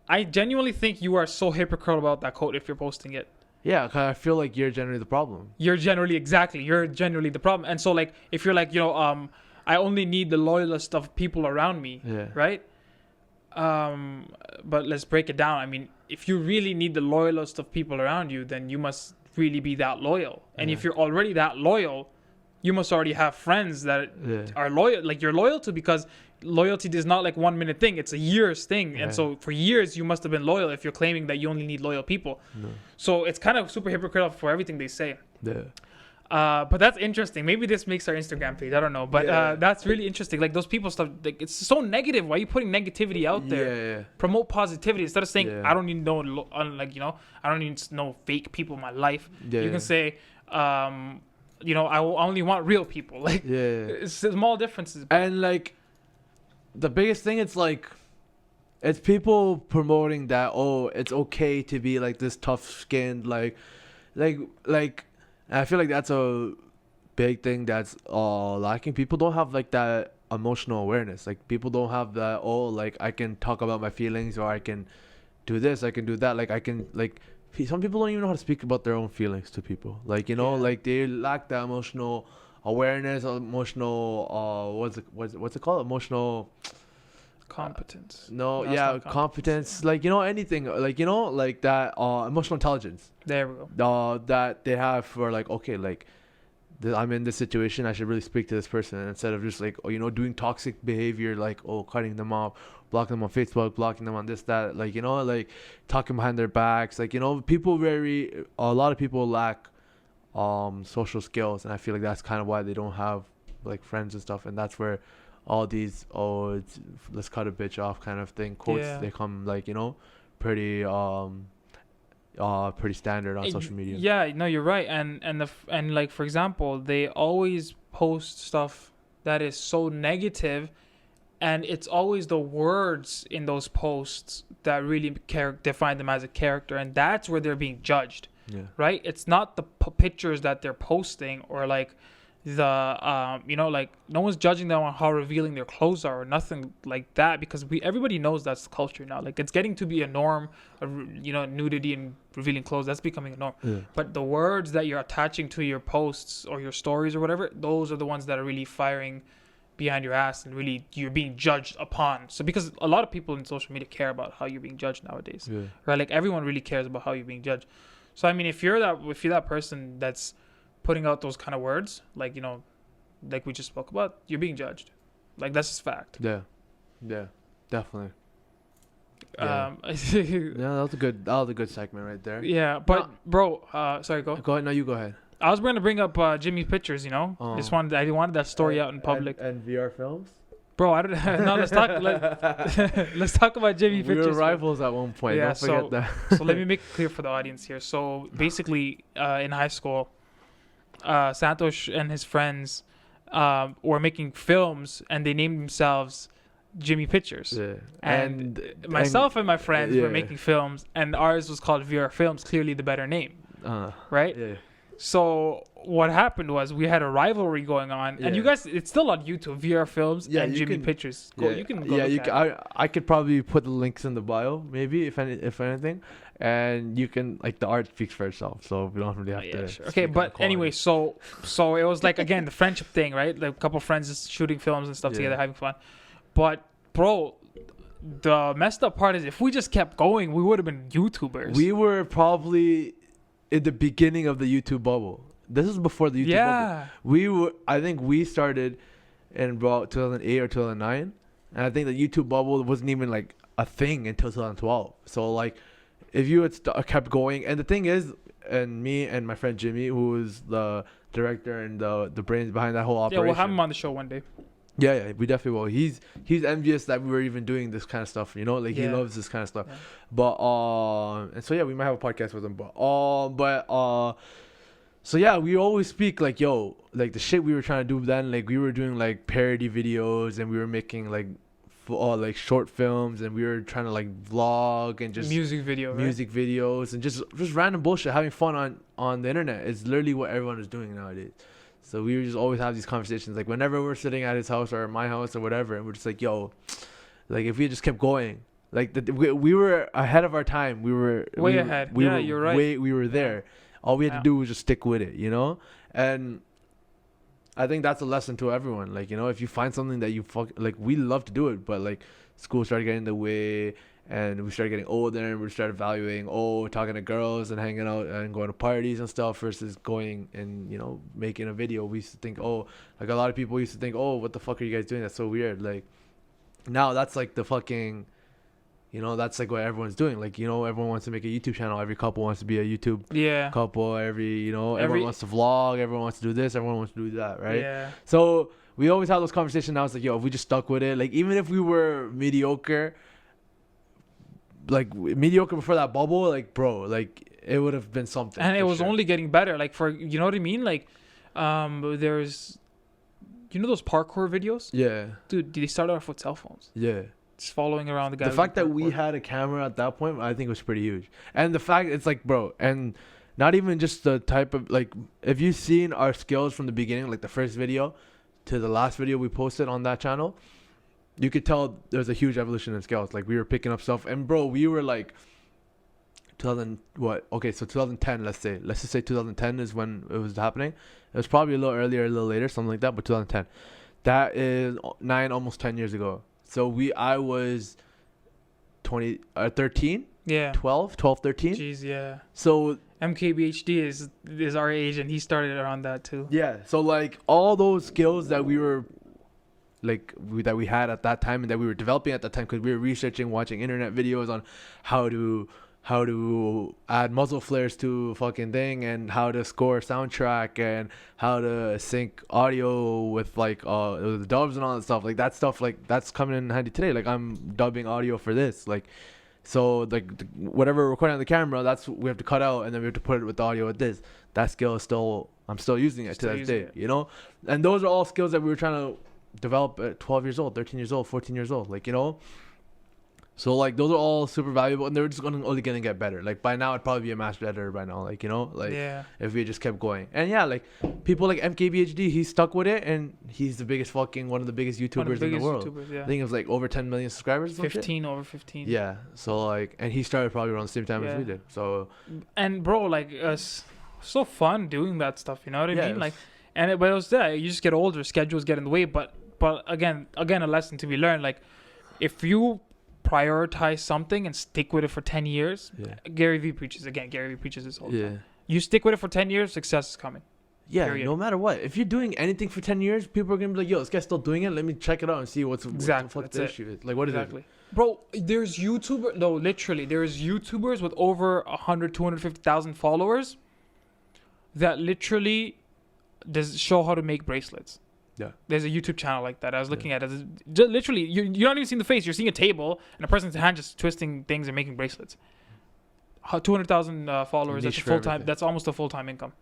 I genuinely think you are so hypocritical about that quote if you're posting it. Yeah, because I feel like you're generally the problem. You're generally the problem. And so, like, if you're like, you know, I only need the loyalist of people around me, right? But let's break it down. I mean, if you really need the loyalist of people around you, then you must really be that loyal. And if you're already that loyal, you must already have friends that are loyal, like you're loyal to, because loyalty is not like 1 minute thing. It's a years thing. And so for years, you must have been loyal if you're claiming that you only need loyal people. So it's kind of super hypocritical for everything they say. But that's interesting. Maybe this makes our Instagram page. I don't know. But that's really interesting. Like, those people stuff, like, it's so negative. Why are you putting negativity out there? Promote positivity instead of saying, I don't need no, like, you know, I don't need no fake people in my life. You can say, you know, I only want real people. Like, it's small differences. And like, the biggest thing, it's like, it's people promoting that, oh, it's okay to be like this tough skinned, like, like I feel like that's a big thing that's lacking. People don't have like that emotional awareness. Like people don't have that, oh, like I can talk about my feelings, or I can do this, I can do that. Like I can like some people don't even know how to speak about their own feelings to people. Like, you know, Yeah. like they lack that emotional awareness, emotional what's it called? Emotional Competence. no, No, it's yeah, not competence, like, you know, anything, like, you know, like that emotional intelligence There we go. that they have for like, okay, like I'm in this situation, I should really speak to this person, instead of just like, oh, you know, doing toxic behavior, like, oh, cutting them off, blocking them on Facebook, blocking them on this, that, like, you know, like talking behind their backs, like, you know, a lot of people lack social skills, and I feel like that's kind of why they don't have like friends and stuff, and that's where all these, oh, let's cut a bitch off kind of thing quotes, Yeah. they come, like, you know, pretty pretty standard on social media. Yeah, no, you're right. And like, for example, they always post stuff that is so negative, and it's always the words in those posts that really define them as a character, and that's where they're being judged, Yeah. right? It's not the pictures that they're posting, or like the you know, like no one's judging them on how revealing their clothes are or nothing like that, because everybody knows that's the culture now. Like it's getting to be a norm, you know, nudity and revealing clothes, that's becoming a norm. Yeah. But the words that you're attaching to your posts or your stories or whatever, those are the ones that are really firing behind your ass, and really you're being judged upon. So because a lot of people in social media care about how you're being judged nowadays, Yeah. right? Like everyone really cares about how you're being judged. So I mean, if you're that person that's putting out those kind of words, like, you know, like we just spoke about, you're being judged. Like that's just fact. Yeah. Yeah. Definitely. Yeah. Yeah, that was a good segment right there. Yeah, but No. bro, sorry, go. Go ahead. No, you go ahead. I was going to bring up Jimmy's pictures. You know, Oh. I wanted that story out in public. And VR films. Bro, I don't. No, let's talk. Let's talk about Jimmy We pictures. were rivals at one point. Yeah, Don't forget so- that. So let me make it clear for the audience here. So basically, in high school, Shanthosh and his friends were making films, and they named themselves Jimmy Pictures. Yeah. And myself and my friends were yeah. making films, and ours was called VR Films, clearly the better name, right? Yeah. So what happened was we had a rivalry going on, and you Yeah. guys, it's still on YouTube, VR Films Yeah, and you Jimmy can- Pictures. Yeah, You can go yeah, look you at can, it. I could probably put the links in the bio, maybe, if anything, and you can, like, the art speaks for itself, so we don't really have to. Sure. speak Okay, on but quality. anyway, so it was like, again, the friendship thing, right? Like a couple of friends just shooting films and stuff Yeah. together, having fun. But bro, the messed up part is if we just kept going, we would have been YouTubers. We were probably in the beginning of the YouTube bubble. This is before the YouTube bubble. I think we started in about 2008 or 2009, and I think the YouTube bubble wasn't even like a thing until 2012. So like, if you had kept going, and the thing is, and me and my friend Jimmy, who is the director and the brains behind that whole Yeah, operation. we'll have him on the show one day. Yeah, we definitely will. He's envious that we were even doing this kind of stuff, you know, like he Yeah. loves this kind of stuff. Yeah. But and so yeah, we might have a podcast with him. So yeah, we always speak like, yo, like the shit we were trying to do then, like we were doing like parody videos, and we were making like like short films, and we were trying to like vlog and just Music video, right? music videos, and just random bullshit, having fun on the internet. It's literally what everyone is doing nowadays. So we would just always have these conversations, like whenever we're sitting at his house or my house or whatever, and we're just like, yo, like if we just kept going, like we were ahead of our time. We were Way ahead. Yeah, you're right. We were there. All we had to do was just stick with it, you know? And I think that's a lesson to everyone. Like, you know, if you find something that you like, we love to do it, but like school started getting in the way, and we started getting older, and we started valuing, talking to girls and hanging out and going to parties and stuff versus going and, you know, making a video. We used to think, like a lot of people used to think, what the fuck are you guys doing? That's so weird. Like, now that's like the fucking, you know, that's like what everyone's doing. Like, you know, everyone wants to make a YouTube channel. Every couple wants to be a YouTube couple. Everyone wants to vlog. Everyone wants to do this. Everyone wants to do that, right? Yeah. So we always have those conversations. Now it's like, yo, if we just stuck with it, like even if we were mediocre, like mediocre before that bubble, like bro, like it would have been something. And it was sure. only getting better. Like you know what I mean? Like, there's, you know, those parkour videos? Yeah. Dude, they started off with cell phones. Yeah. Just following around the guy. The fact that we had a camera at that point, I think was pretty huge. And the fact it's like, bro, and not even just the type of like, if you've seen our skills from the beginning, like the first video to the last video we posted on that channel, you could tell there's a huge evolution in skills. Like we were picking up stuff, and bro, we were like 2000 what? Okay, so 2010, let's just say 2010 is when it was happening. It was probably a little earlier, a little later, something like that, but 2010. That is almost 10 years ago. So I was 13, Yeah. 12, 13. Jeez, yeah. So MKBHD is our age, and he started around that too. yeah, so like all those skills that we were that we had at that time and that we were developing at that time, because we were researching, watching internet videos on how to add muzzle flares to fucking thing, and how to score a soundtrack, and how to sync audio with like the dubs and all that stuff. Like that stuff, like that's coming in handy today. Like I'm dubbing audio for this, like. So like whatever we're recording on the camera, that's we have to cut out, and then we have to put it with the audio with this. That skill is I'm still using it to this day, you know? And those are all skills that we were trying to develop at 12 years old, 13 years old, 14 years old, like, you know? So like those are all super valuable, and they're just only gonna get better. Like by now, I'd probably be a master editor by now, like, you know, like if we just kept going. And yeah, like people like MKBHD, he stuck with it, and he's the biggest one of the biggest YouTubers in the world. I think it was like over 10 million subscribers. 15 over 15. Yeah. So like, and he started probably around the same time as we did. So. And bro, like so fun doing that stuff. You know what I mean? Like, but it was that you just get older, schedules get in the way. But again, a lesson to be learned. Like, if you prioritize something and stick with it for 10 years. Gary Vee preaches this whole time. You stick with it for 10 years, success is coming. Yeah, period. No matter what. If you're doing anything for 10 years, people are going to be like, yo, this guy's still doing it. Let me check it out and see what the issue is. Like, what is it? Bro, there's YouTubers with over 100, 250,000 followers that literally does show how to make bracelets. Yeah. There's a YouTube channel like that. I was looking at it. Literally, you're not even seeing the face. You're seeing a table and a person's hand just twisting things and making bracelets. 200,000 followers. That's a full-time. That's almost a full-time income.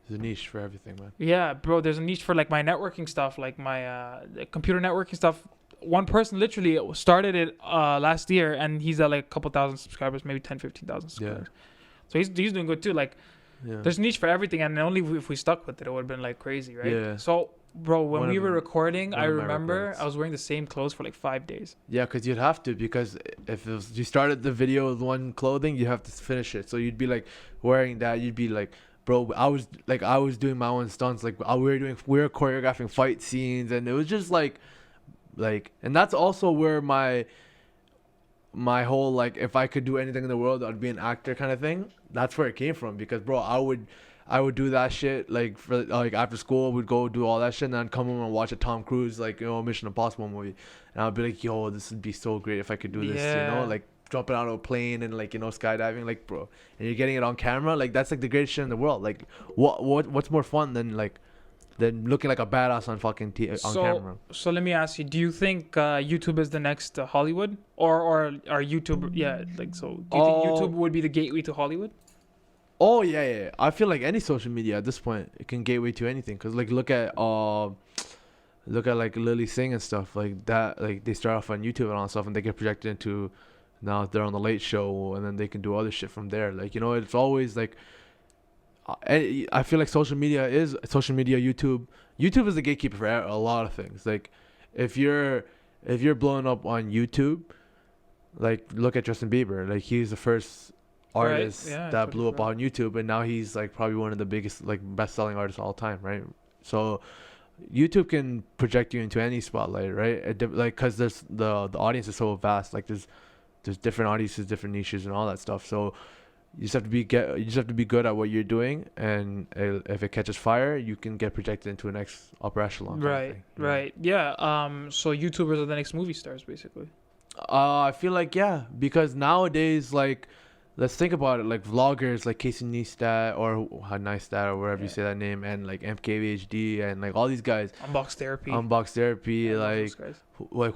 There's a niche for everything, man. Yeah, bro. There's a niche for like my networking stuff, like my computer networking stuff. One person literally started it last year, and he's at like a couple thousand subscribers, maybe 10, 15,000 subscribers. Yeah. So he's doing good too. Like, there's a niche for everything, and only if we stuck with it, it would have been like crazy, right? Yeah. So. Bro, when we were recording, I remember I was wearing the same clothes for like 5 days. Yeah, because you'd have to, because if you started the video with one clothing, you have to finish it. So you'd be like wearing that. You'd be like, bro, I was doing my own stunts. Like we were choreographing fight scenes, and it was just like, and that's also where my whole like, if I could do anything in the world, I'd be an actor kind of thing. That's where it came from, because bro, I would do that shit like for like after school. We'd go do all that shit, and then come home and watch a Tom Cruise Mission Impossible movie, and I'd be like, yo, this would be so great if I could do this, like jumping out of a plane and like skydiving, like, bro, and you're getting it on camera, like that's like the greatest shit in the world. Like what's more fun than looking like a badass on fucking on camera? So let me ask you, do you think YouTube is the next Hollywood, or are YouTube? Yeah, like, so do you think YouTube would be the gateway to Hollywood? Oh yeah. I feel like any social media at this point, it can gateway to anything. Cause like look at like Lily Singh and stuff like that. Like they start off on YouTube and all that stuff, and they get projected into, now they're on the Late Show, and then they can do other shit from there. Like, you know, it's always like, I feel like social media. YouTube is the gatekeeper for a lot of things. Like if you're blowing up on YouTube, like look at Justin Bieber. Like he's the first artist that blew up on YouTube, and now he's like probably one of the biggest, like, best-selling artists of all time, right? So YouTube can project you into any spotlight, right? Like, because there's the audience is so vast. Like there's different audiences, different niches, and all that stuff. So you just have to be good at what you're doing, and if it catches fire, you can get projected into a next upper echelon. Right. Yeah. So YouTubers are the next movie stars, basically. I feel like, yeah, because nowadays, like, let's think about it, like vloggers like Casey Neistat or Neistat or wherever you say that name, and like MKBHD and like all these guys. Unbox Therapy, like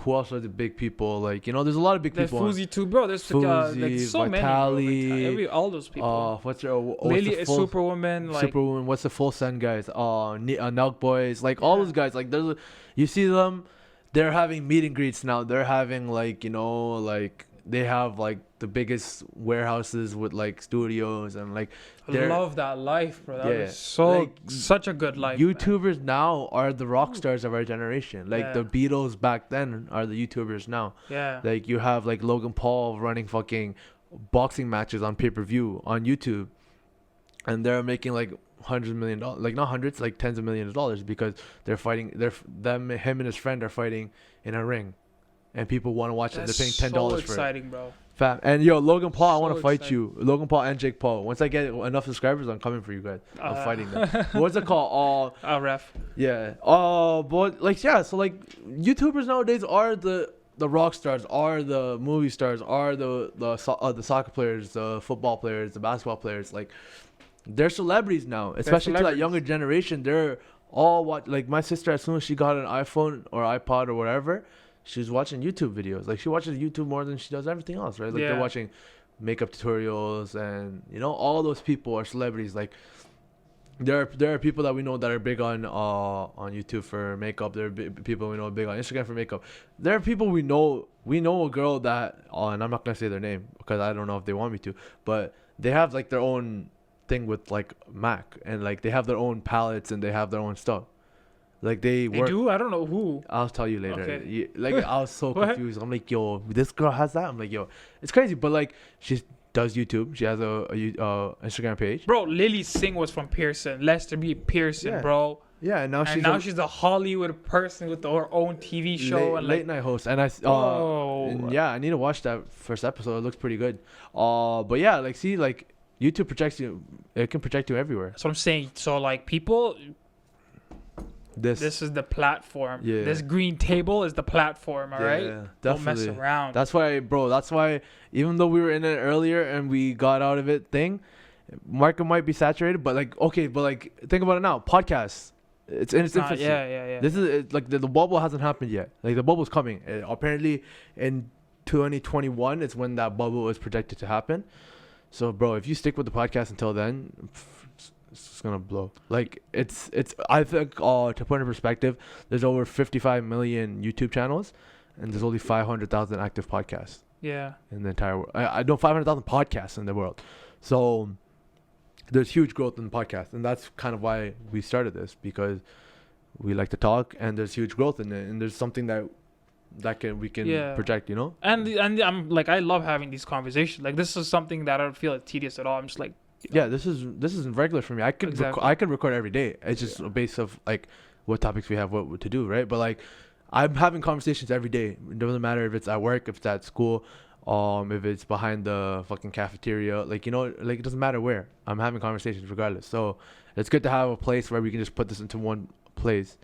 who else are the big people? Like, you know, there's a lot of big people. There's Fuzi too, bro. There's like so Vitali, many. All those people. Lily is Superwoman. What's the Full Send guys? Nelk Boys. Like all those guys. Like you see them. They're having meet and greets now. They're having like, you know, like they have like the biggest warehouses with like studios and like I they're love that life, bro. That Yeah, was so like, such a good life. Man. YouTubers now are the rock stars of our generation. Like the Yeah. Beatles back then are the YouTubers now. Yeah. Like you have like Logan Paul running fucking boxing matches on pay-per-view on YouTube, and they're making like $100 million, like not hundreds, like tens of millions of dollars because they're fighting. Him and his friend are fighting in a ring, and people want to watch it. That's They're paying $10 so for it. exciting, bro. Fam. And yo, Logan Paul, I want So to fight exciting. you. Logan Paul and Jake Paul. Once I get enough subscribers, I'm coming for you guys. I'm fighting them. What's it called? Ref. Yeah. But like yeah, so like YouTubers nowadays are the rock stars, are the movie stars, are the soccer players, the football players, the basketball players. Like they're celebrities now, especially to that celebrities. younger generation. They're all like my sister. As soon as she got an iPhone or iPod or whatever, she's watching YouTube videos. Like she watches YouTube more than she does everything else, right? Like Yeah. they're watching makeup tutorials, and you know all those people are celebrities. Like there are people that we know that are big on YouTube for makeup. There are people we know big on Instagram for makeup. There are people we know. We know a girl that, and I'm not gonna say their name because I don't know if they want me to, but they have like their own thing with like Mac, and like they have their own palettes and they have their own stuff. Like they They work. do? I don't know who. I'll tell you later. Okay. Like I was so What? confused. I'm like, yo, this girl has that. I'm like, yo, it's crazy. But like, she does YouTube. She has a Instagram page. Bro, Lily Singh was from Pearson. Lester B. Pearson, Yeah. bro. Yeah, and now And she's a Hollywood person with her own TV show and late like night host. And and yeah, I need to watch that first episode. It looks pretty good. But yeah, like see, like YouTube protects you. It can protect you everywhere. that's what I'm saying. So like people, this is the platform. Yeah. This green table is the platform, all right? Yeah, Don't mess definitely. around. That's why, bro. That's why, even though we were in it earlier and we got out of it, market might be saturated. But like, okay, but like, think about it now. Podcasts, it's in its Not- infancy. yeah. This is like the bubble hasn't happened yet. Like the bubble's coming. Apparently, in 2021, it's when that bubble is projected to happen. So, bro, if you stick with the podcast until then, it's just gonna blow. Like it's. I think to put in perspective, there's over 55 million YouTube channels, and there's only 500,000 active podcasts Yeah. in the entire world. I know 500,000 podcasts in the world. So there's huge growth in podcasts, and that's kind of why we started this, because we like to talk, and there's huge growth in it, and there's something that we can Yeah. project, you know. And I'm like, I love having these conversations. Like this is something that I don't feel like tedious at all. I'm just like, Yeah, this isn't regular for me. I could Exactly. I could record every day. It's just a base of like what topics we have, what to do, right? But like I'm having conversations every day. It doesn't matter if it's at work, if it's at school, if it's behind the fucking cafeteria, like, you know, like it doesn't matter where. I'm having conversations regardless. So it's good to have a place where we can just put this into one place,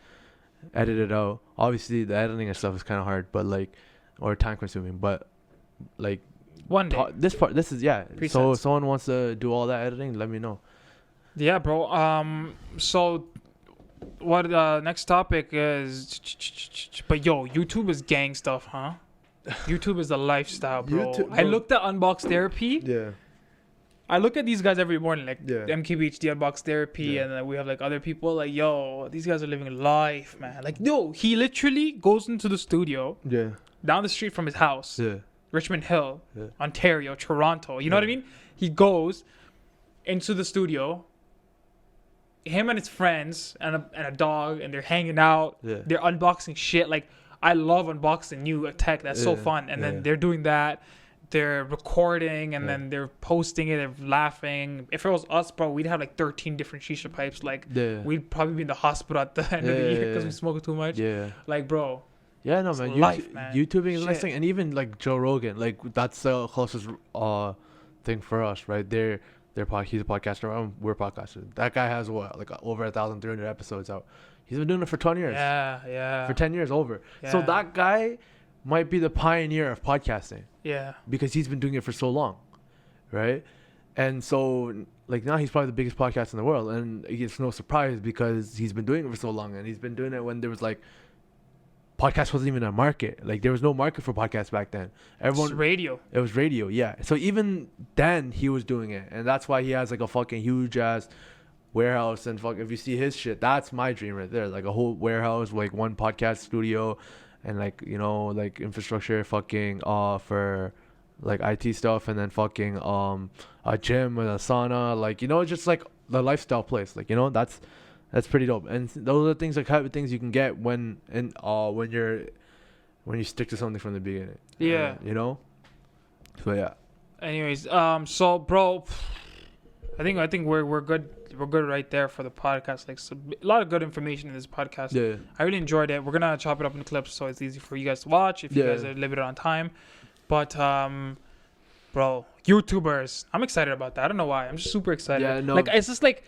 edit it out. Obviously the editing and stuff is kind of hard, but like, or time consuming, but like one day. this is yeah. So Presets. if someone wants to do all that editing, let me know. Yeah, bro. So what next topic is, but yo, YouTube is gang stuff, huh? YouTube is the lifestyle, bro. YouTube, I bro. looked at Unbox Therapy. Yeah. I look at these guys every morning, like Yeah. MKBHD Unbox Therapy, Yeah. and then we have like other people. Like, yo, these guys are living life, man. Like, yo, he literally goes into the studio Yeah. down the street from his house, Yeah. Richmond Hill, Yeah. Ontario, Toronto. You know what I Yeah. mean? He goes into the studio. Him and his friends and a dog, and they're hanging out. Yeah. They're unboxing shit. Like, I love unboxing new tech. That's so Yeah, fun. And yeah. then they're doing that. They're recording, and Yeah. then they're posting it. They're laughing. If it was us, bro, we'd have like 13 different shisha pipes. Like, Yeah. we'd probably be in the hospital at the end of the Yeah, year because yeah. we smoke too much. Yeah. Like, bro, Yeah, no, It's man. life, man. YouTubing is the next Shit. thing, and even like Joe Rogan, like that's the closest thing for us, right? He's a podcaster. We're podcasters. That guy has what, like over 1,300 episodes out. He's been doing it for 20 years. yeah. For 10 years over. So Yeah. that guy might be the pioneer of podcasting Yeah. because he's been doing it for so long, right? And so like now he's probably the biggest podcast in the world, and it's no surprise because he's been doing it for so long, and he's been doing it when there was like podcast wasn't even a market. Like there was no market for podcasts back then. It's Everyone, radio. it was radio, yeah. So even then he was doing it, and that's why he has like a fucking huge ass warehouse. And fuck, if you see his shit, that's my dream right there. Like a whole warehouse, like one podcast studio, and like, you know, like infrastructure fucking for like IT stuff, and then fucking a gym and a sauna, like, you know, just like the lifestyle place, like, you know, that's pretty dope. And those are the things, like, type of things you can get when you stick to something from the beginning. Yeah. You know. So yeah. Anyways, so bro, I think we're good. We're good right there for the podcast. Like, so, a lot of good information in this podcast. Yeah. I really enjoyed it. We're gonna chop it up in clips so it's easy for you guys to watch if you guys are limited on time. But bro, YouTubers, I'm excited about that. I don't know why. I'm just super excited. Yeah, no. Like, it's just like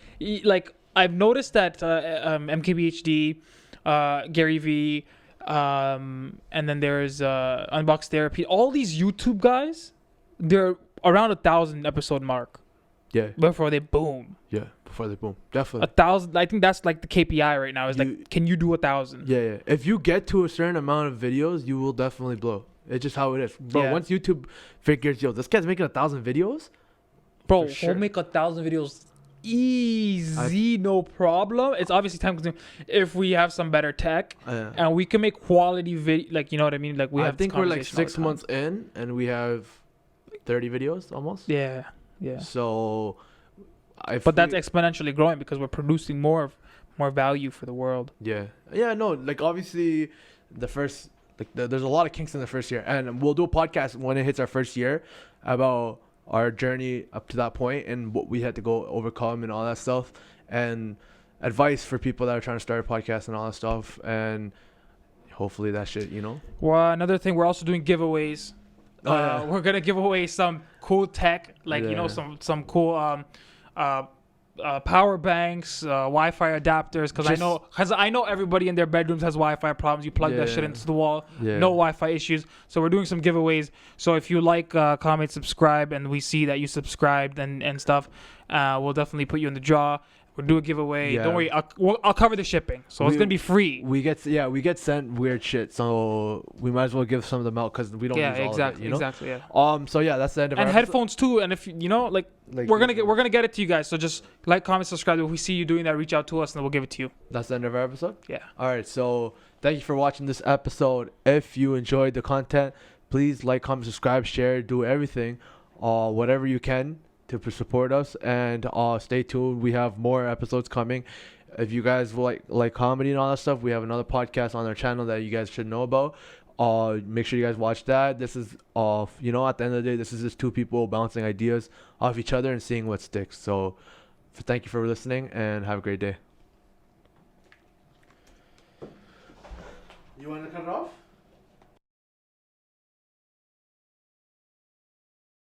I've noticed that MKBHD, Gary V, and then there's Unbox Therapy. All these YouTube guys, they're around 1,000 episode mark. Yeah. Before they boom. Yeah. Before they boom. Definitely. 1,000. I think that's like the KPI right now. Is like, can you do 1,000? Yeah, yeah. If you get to a certain amount of videos, you will definitely blow. It's just how it is, bro. Yeah. Once YouTube figures, yo, this guy's making 1,000 videos, Bro, for sure. we'll make 1,000 videos easy, no problem. It's obviously time consuming if we have some better tech and we can make quality video. Like, you know what I mean? Like, we have. I think we're like 6 months in, and we have 30 videos almost. Yeah, yeah. So, but that's exponentially growing because we're producing more value for the world. Yeah, yeah. No, like, obviously, the first. There's a lot of kinks in the first year, and we'll do a podcast when it hits our first year about our journey up to that point and what we had to go overcome and all that stuff, and advice for people that are trying to start a podcast and all that stuff, and hopefully that shit, you know. Well, another thing, we're also doing giveaways. We're gonna give away some cool tech, like you know, some cool power banks, Wi-Fi adapters, because I know everybody in their bedrooms has Wi-Fi problems. You plug that shit into the wall, no Wi-Fi issues. So we're doing some giveaways. So if you like, comment, subscribe, and we see that you subscribed and stuff, we'll definitely put you in the draw. We'll do a giveaway. Don't worry, I'll cover the shipping, so it's gonna be free. We get sent weird shit, so we might as well give some of them out because we don't use all of it, you know? Exactly. Yeah. So yeah, that's the end of our episode. Headphones too. And if you know, like we're gonna get it to you guys. So just like, comment, subscribe. If we see you doing that, reach out to us, and then we'll give it to you. That's the end of our episode. Yeah. All right. So thank you for watching this episode. If you enjoyed the content, please like, comment, subscribe, share, do everything, whatever you can to support us, and stay tuned. We have more episodes coming. If you guys like comedy and all that stuff, we have another podcast on our channel that you guys should know about. Make sure you guys watch that. This is you know, at the end of the day, this is just two people bouncing ideas off each other and seeing what sticks. So thank you for listening, and have a great day. You want to cut it off?